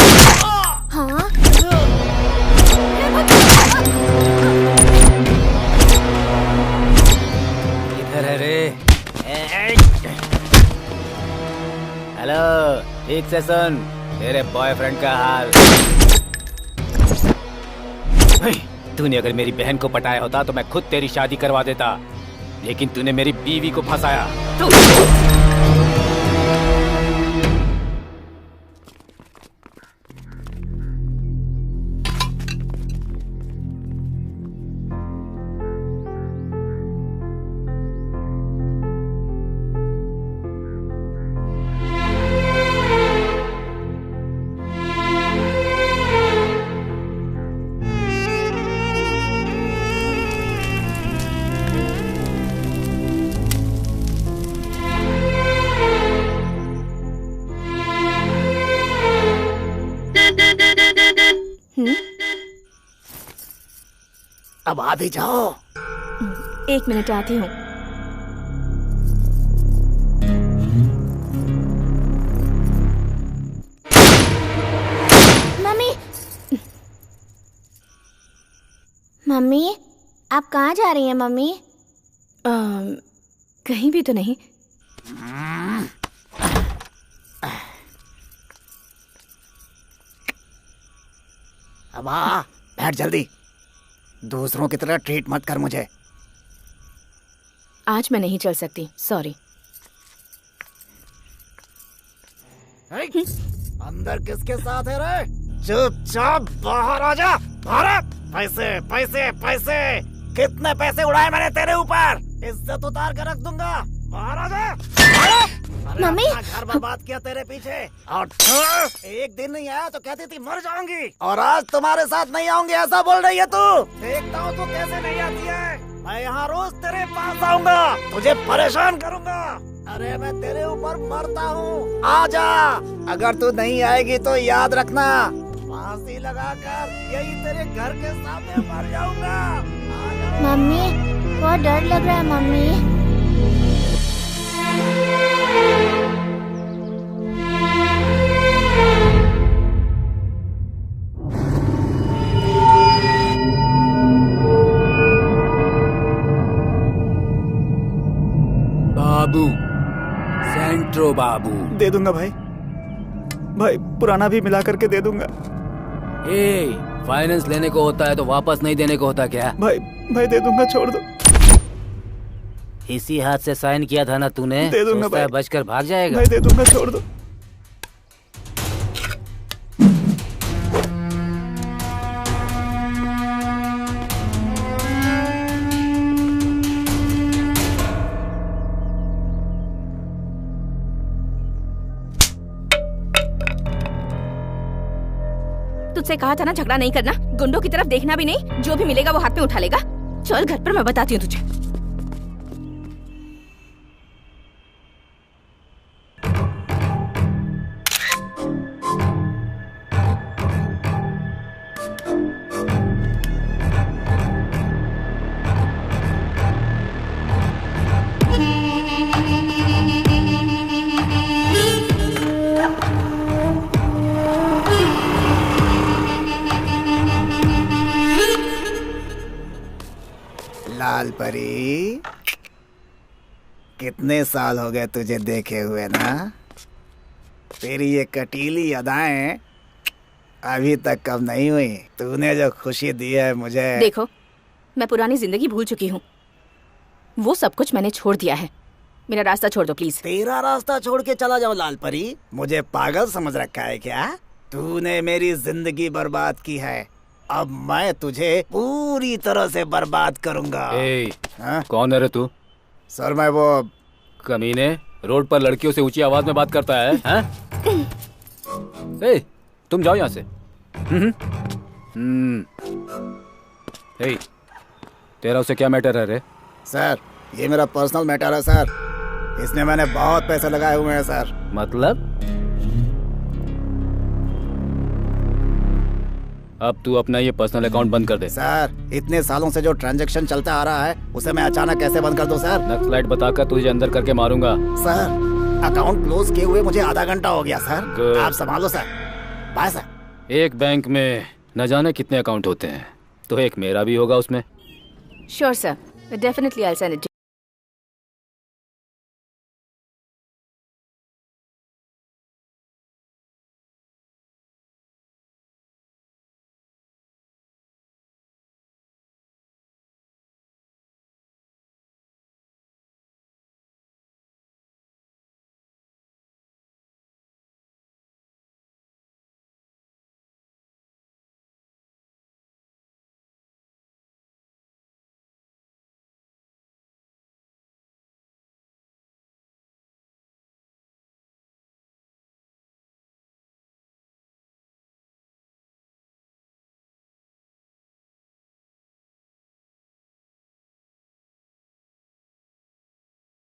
हाँ? इधर है रे। हेलो, ठीक से सुन तेरे बॉयफ्रेंड का हाल। तूने अगर मेरी बहन को पटाया होता तो मैं खुद तेरी शादी करवा देता, लेकिन तूने मेरी बीवी को फंसाया। अब आ भी जाओ। 1 मिनट आती हूँ। मम्मी, मम्मी, आप कहाँ जा रही हैं मम्मी? कहीं भी तो नहीं। अब आ, बैठ जल्दी। दूसरों की तरह ट्रीट मत कर मुझे। आज मैं नहीं चल सकती, सॉरी। अंदर किसके साथ है रे? चुपचाप बाहर आ जा। पैसे पैसे पैसे, कितने पैसे उड़ाए मैंने तेरे ऊपर? इज्जत उतार कर रख दूंगा। बाहर आ जा। मम्मी, घर बर्बाद किया तेरे पीछे, और एक दिन नहीं आया तो कहती थी मर जाऊंगी, और आज तुम्हारे साथ नहीं आऊंगी ऐसा बोल रही है तू। देखता हूँ तू कैसे नहीं आती है। मैं यहाँ रोज तेरे पास आऊंगा, तुझे परेशान करूंगा। अरे मैं तेरे ऊपर मरता हूँ, आ अगर तू नहीं आएगी तो याद रखना, फांसी लगाकर यही तेरे घर के सामने मर जाऊंगा। मम्मी, बहुत डर लग रहा है मम्मी। बाबू, सेंट्रो बाबू। दे दूंगा भाई, भाई पुराना भी मिला करके दे दूंगा। फाइनेंस लेने को होता है तो वापस नहीं देने को होता क्या? भाई दे दूंगा, छोड़ दो। इसी हाथ से साइन किया था ना तूने? दे दूंगा भाई। बचकर भाग जाएगा। भाई दे दूंगा, छोड़ दो। तुझसे कहा था ना झगड़ा नहीं करना, गुंडों की तरफ देखना भी नहीं, जो भी मिलेगा वो हाथ में उठा लेगा। चल घर पर, मैं बताती हूँ तुझे। लाल परी, कितने साल हो गए तुझे देखे हुए ना? तेरी ये कटीली अदाएं अभी तक कब नहीं हुई। तूने जो खुशी दी है मुझे। देखो, मैं पुरानी जिंदगी भूल चुकी हूँ, वो सब कुछ मैंने छोड़ दिया है। मेरा रास्ता छोड़ दो प्लीज। तेरा रास्ता छोड़ के चला जाओ लाल परी? मुझे पागल समझ रखा है क्या? तूने मेरी जिंदगी बर्बाद की है, अब मैं तुझे पूरी तरह से बर्बाद करूंगा। कौन है रे तू? सर मैं वो कमीने, रोड पर लड़कियों से ऊंची आवाज में बात करता है, हैं? तुम जाओ यहाँ से। तेरा उसे क्या मैटर है रे? सर ये मेरा पर्सनल मैटर है सर, इसमें मैंने बहुत पैसे लगाए हुए हैं सर। मतलब? अब तू अपना ये पर्सनल अकाउंट बंद कर दे। सर इतने सालों से जो ट्रांजैक्शन चलता आ रहा है उसे मैं अचानक कैसे बंद कर दूं सर? नक्सलाइट बताकर तुझे अंदर करके मारूंगा। सर अकाउंट क्लोज किए हुए मुझे आधा घंटा हो गया सर। Good. आप संभालो सर। Bye sir. एक बैंक में न जाने कितने अकाउंट होते हैं, तो एक मेरा भी होगा उसमें। Sure sir, definitely I will send it.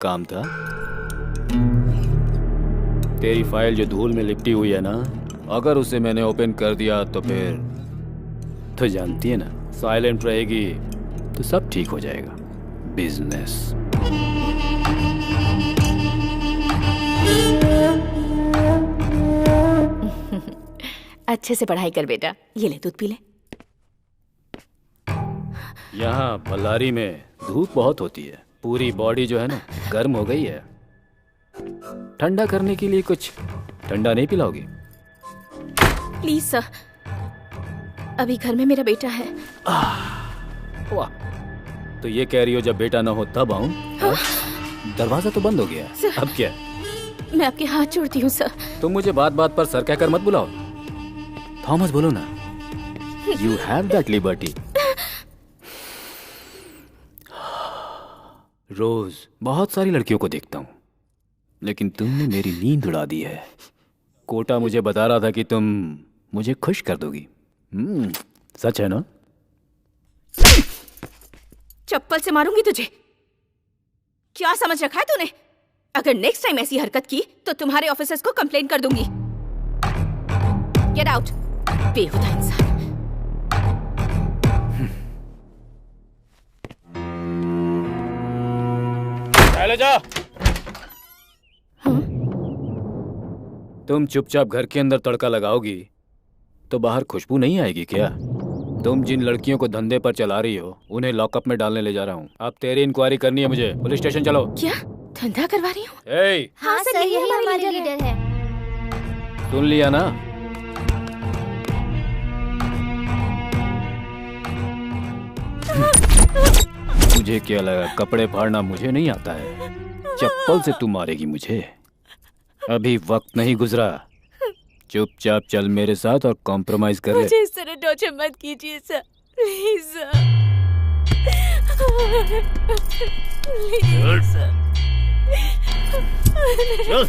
काम था। तेरी फाइल जो धूल में लिपटी हुई है ना, अगर उसे मैंने ओपन कर दिया तो फिर तो जानती है ना, साइलेंट रहेगी तो सब ठीक हो जाएगा। बिजनेस। अच्छे से पढ़ाई कर बेटा। ये ले, दूध पी ले। यहाँ बल्लारी में धूप बहुत होती है, पूरी बॉडी जो है ना गर्म हो गई है। ठंडा करने के लिए कुछ ठंडा नहीं पिलाओगी? प्लीज सर, अभी घर में मेरा बेटा है। वाह, तो ये कह रही हो जब बेटा ना हो तब आऊं? दरवाजा तो बंद हो गया, अब क्या? मैं आपके हाथ जोड़ती हूँ सर। तुम मुझे बात बात पर सर कहकर मत बुलाओ। थॉमस बोलो ना। You have that liberty. रोज बहुत सारी लड़कियों को देखता हूँ, लेकिन तुमने मेरी नींद उड़ा दी है। कोटा मुझे बता रहा था कि तुम मुझे खुश कर दोगी। सच है ना? चप्पल से मारूंगी तुझे। क्या समझ रखा है तूने? अगर नेक्स्ट टाइम ऐसी हरकत की तो तुम्हारे ऑफिसर्स को कंप्लेंट कर दूंगी। गेट आउट, बेहुदा इंसान। चले जा। तुम चुपचाप घर के अंदर तड़का लगाओगी तो बाहर खुशबू नहीं आएगी क्या? तुम जिन लड़कियों को धंधे पर चला रही हो उन्हें लॉकअप में डालने ले जा रहा हूँ। अब तेरी इंक्वायरी करनी है मुझे। पुलिस स्टेशन चलो। क्या धंधा करवा रही हूँ? हाँ सर, यही हमारी लीडर है। सुन लिया ना? मुझे क्या लगा कपड़े फाड़ना मुझे नहीं आता है? चप्पल से तू मारेगी मुझे? अभी वक्त नहीं गुजरा। चुपचाप चल मेरे साथ और कॉम्प्रोमाइज कर ले। मुझे इस तरह टॉर्चर मत कीजिए sir, please sir. Please sir. चल।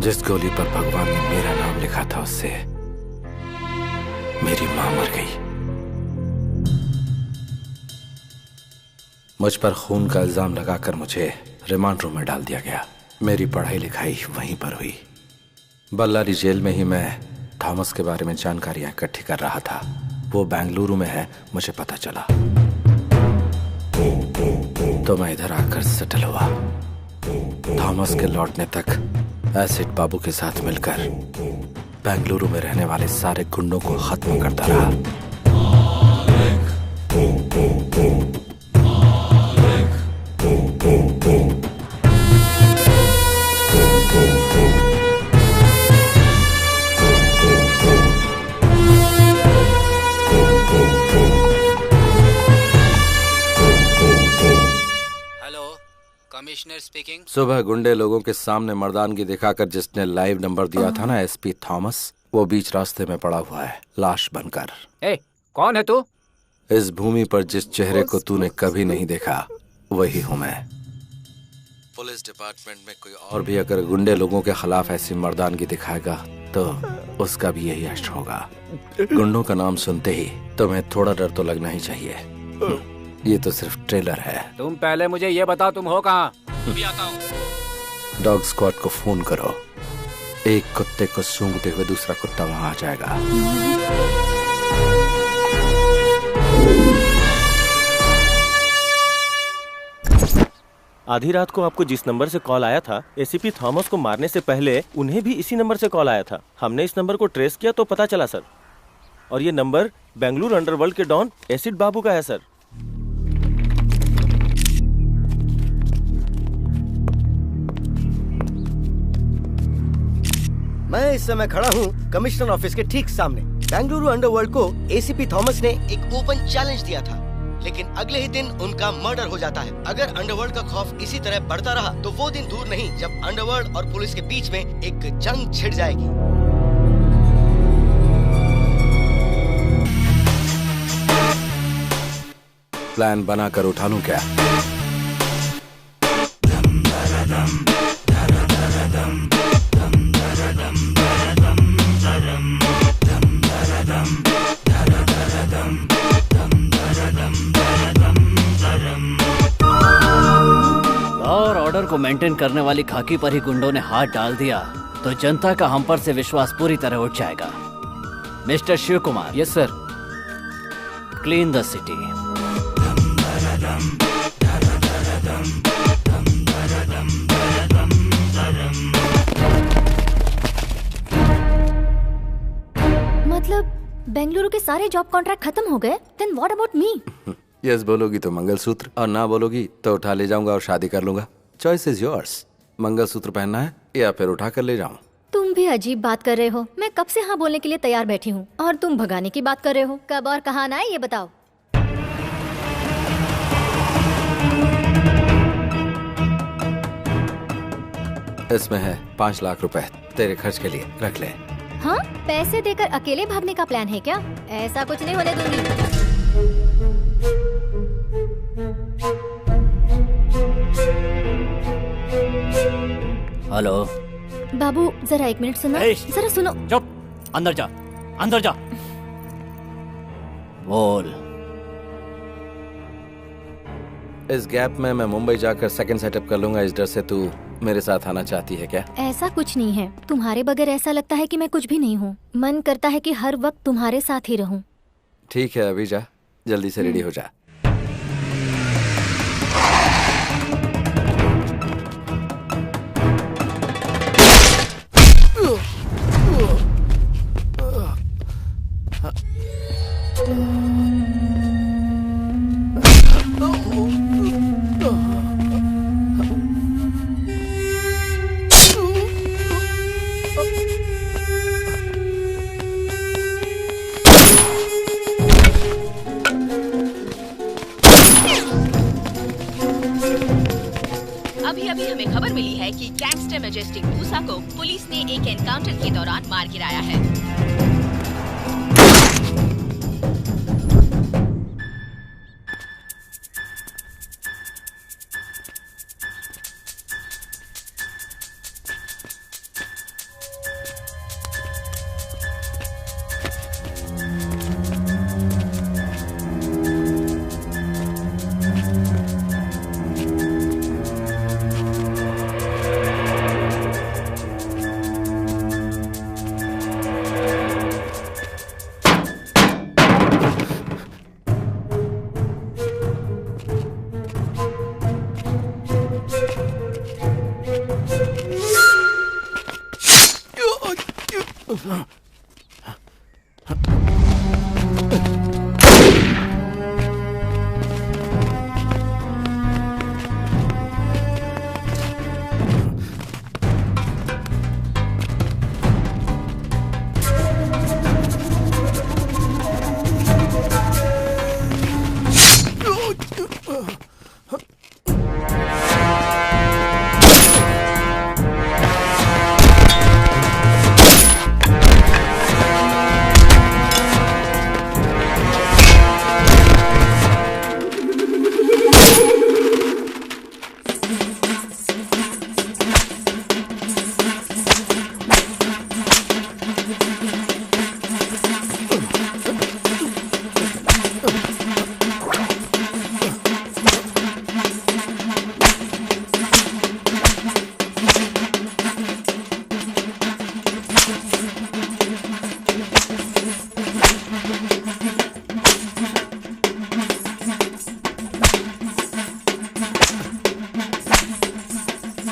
जिस गोली पर भगवान ने मेरा नाम लिखा था उससे मेरी मां मर गई। मुझ पर खून का इल्जाम लगाकर मुझे रिमांड रूम में डाल दिया गया। मेरी पढ़ाई लिखाई वहीं पर हुई। बल्लारी जेल में ही मैं थॉमस के बारे में जानकारियां इकट्ठी कर रहा था। वो बेंगलुरु में है, मुझे पता चला तो मैं इधर आकर सेटल हुआ। थॉमस के लौटने तक एसिड बाबू के साथ मिलकर बेंगलुरु में रहने वाले सारे गुंडों को खत्म करता रहा। Commissioner speaking. सुबह गुंडे लोगों के सामने मर्दानगी दिखाकर जिसने लाइव नंबर दिया था ना एसपी थॉमस, वो बीच रास्ते में पड़ा हुआ है लाश बनकर। कौन है तू? इस भूमि पर जिस चेहरे को तूने कभी नहीं देखा वही हूँ मैं। पुलिस डिपार्टमेंट में कोई और भी अगर गुंडे लोगों के खिलाफ ऐसी मर्दानगी दिखाएगा तो उसका भी यही अश्र होगा। गुंडों का नाम सुनते ही तुम्हें थोड़ा डर तो लगना ही चाहिए। ये तो सिर्फ ट्रेलर है। तुम पहले मुझे ये बताओ तुम हो कहाँ? अभी आता हूँ। डॉग स्क्वाड को फोन करो। एक कुत्ते को सूंघते हुए दूसरा कुत्ता वहां आ जाएगा। आधी रात को आपको जिस नंबर से कॉल आया था, एसीपी थॉमस को मारने से पहले उन्हें भी इसी नंबर से कॉल आया था। हमने इस नंबर को ट्रेस किया तो पता चला सर, और ये नंबर बेंगलुरु अंडरवर्ल्ड के डॉन एसिड बाबू का है सर। मैं इस समय खड़ा हूँ कमिश्नर ऑफिस के ठीक सामने। बेंगलुरु अंडरवर्ल्ड को एसीपी थॉमस ने एक ओपन चैलेंज दिया था, लेकिन अगले ही दिन उनका मर्डर हो जाता है। अगर अंडरवर्ल्ड का खौफ इसी तरह बढ़ता रहा तो वो दिन दूर नहीं जब अंडरवर्ल्ड और पुलिस के बीच में एक जंग छिड़ जाएगी। प्लान बनाकर उठा लूं क्या? और ऑर्डर को मेंटेन करने वाली खाकी पर ही गुंडों ने हाथ डाल दिया तो जनता का हम पर से विश्वास पूरी तरह उठ जाएगा। Mister Shiv Kumar. Yes sir. Clean the city. मतलब बेंगलुरु के सारे जॉब कॉन्ट्रैक्ट खत्म हो गए? Then what about me? Yes बोलोगी तो मंगलसूत्र, और ना बोलोगी तो उठा ले जाऊंगा और शादी कर लूंगा। Choice is yours. मंगलसूत्र पहनना है या फिर उठा कर ले जाऊं? तुम भी अजीब बात कर रहे हो। मैं कब से हाँ बोलने के लिए तैयार बैठी हूँ और तुम भगाने की बात कर रहे हो। कब और कहाँ आना है ये बताओ। इसमें है 5 लाख रुपए तेरे खर्च के लिए, रख ले। हाँ, पैसे देकर अकेले भागने का प्लान है क्या? ऐसा कुछ नहीं होने दूंगी। हेलो बाबू, जरा 1 मिनट सुनो। जरा सुनो। चुप, अंदर जा, अंदर जा। बोल। इस गैप में मैं मुंबई जाकर सेकंड सेटअप कर लूंगा। इस डर से तू मेरे साथ आना चाहती है क्या? ऐसा कुछ नहीं है। तुम्हारे बगैर ऐसा लगता है कि मैं कुछ भी नहीं हूँ। मन करता है कि हर वक्त तुम्हारे साथ ही रहूं। ठीक है, अभी जा, जल्दी से रेडी हो जा। अभी हमें खबर मिली है कि गैंगस्टर मैजेस्टिक मूसा को पुलिस ने एक एनकाउंटर के दौरान मार गिराया है।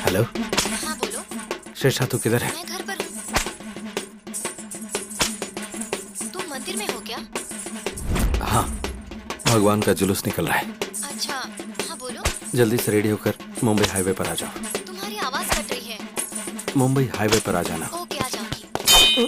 हेलो। हाँ बोलो। शेषा तू किधर है? मैं घर पर हूँ। तुम मंदिर में हो क्या? हाँ, भगवान का जुलूस निकल रहा है। अच्छा, हाँ बोलो। जल्दी से रेडी होकर मुंबई हाईवे पर आ जाओ। तुम्हारी आवाज कट रही है। मुंबई हाईवे पर आ जाना। ओके, आ जाऊंगी। मालिक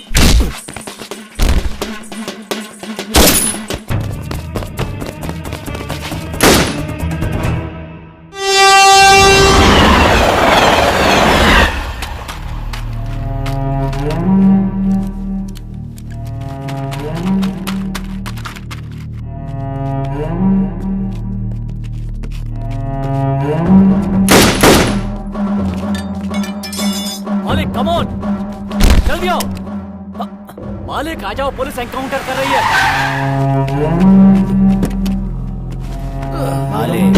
कम ऑन, जल्दी आओ। मालिक आ जाओ, पुलिस एनकाउंटर कर रही है। मालिक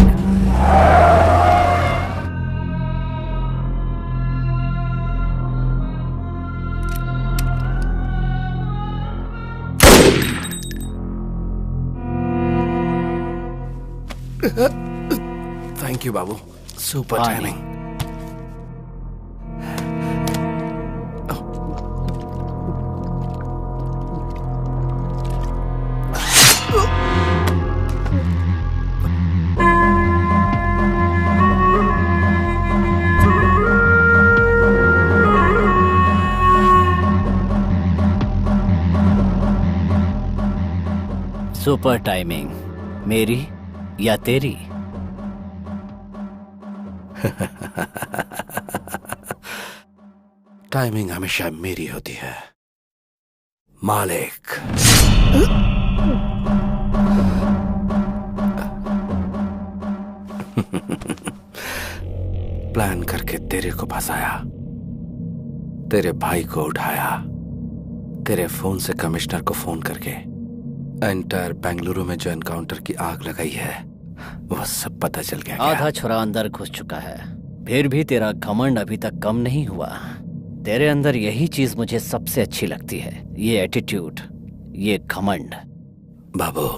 thank you Babu, super timing. Super timing, मेरी या तेरी? टाइमिंग हमेशा मेरी होती है मालिक। प्लान करके तेरे को फंसाया, तेरे भाई को उठाया, तेरे फोन से कमिश्नर को फोन करके एंटायर बेंगलुरु में जो एनकाउंटर की आग लगाई है वो सब पता चल गया। आधा छुरा अंदर घुस चुका है, फिर भी तेरा घमंड अभी तक कम नहीं हुआ। तेरे अंदर यही चीज मुझे सबसे अच्छी लगती है, ये एटीट्यूड, ये घमंड। बाबू,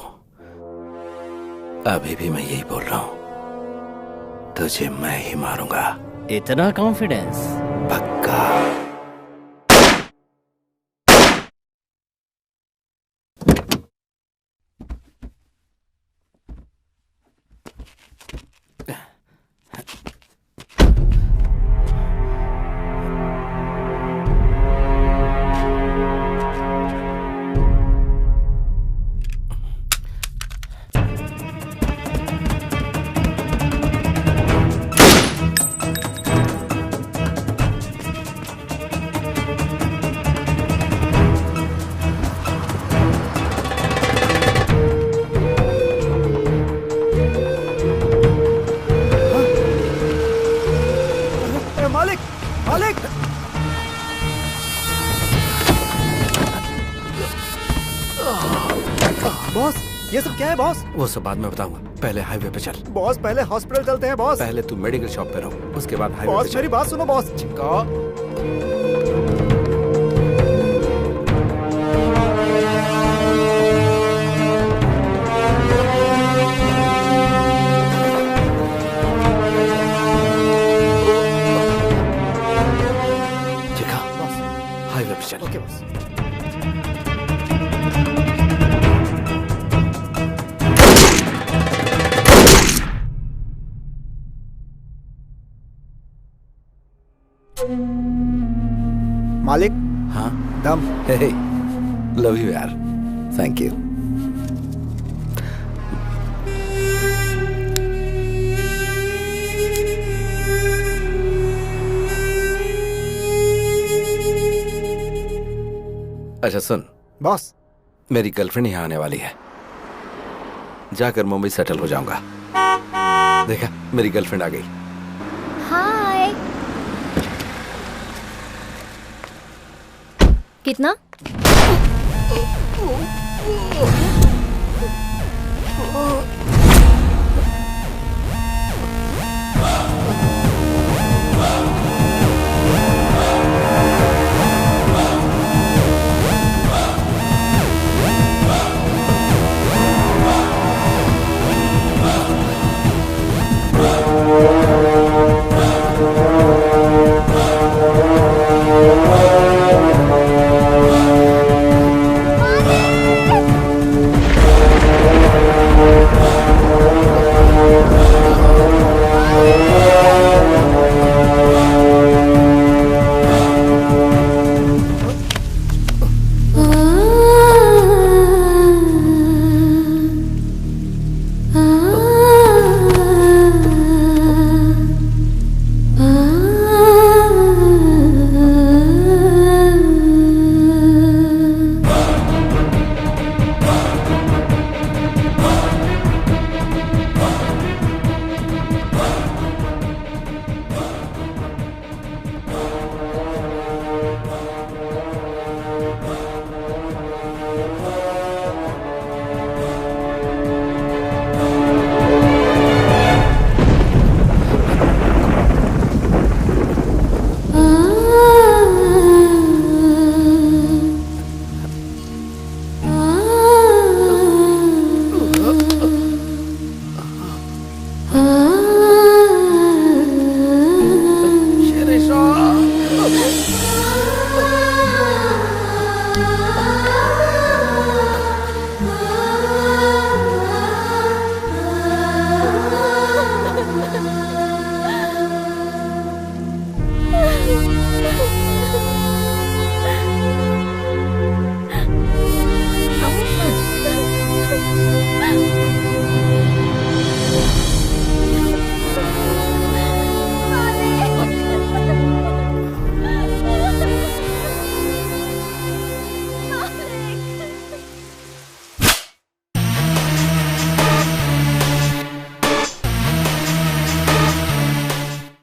अभी भी मैं यही बोल रहा हूं, तुझे मैं ही मारूंगा। इतना कॉन्फिडेंस? पक्का। बॉस, ये सब क्या है बॉस? वो सब बाद में बताऊंगा, पहले हाईवे पे चल। बॉस पहले हॉस्पिटल चलते हैं बॉस। पहले तू मेडिकल शॉप पे रहो, उसके बाद हाईवे पे बॉस चल। मेरी बात सुनो बॉस। चिका, हाईवे पे चल। Okay boss. मालिक। हाँ दम। हे, लव यू यार, थैंक यू। अच्छा सुन बॉस, मेरी गर्लफ्रेंड यहाँ आने वाली है, जाकर मुंबई सेटल हो जाऊंगा। देखा, मेरी गर्लफ्रेंड आ गई। हाय। कितना?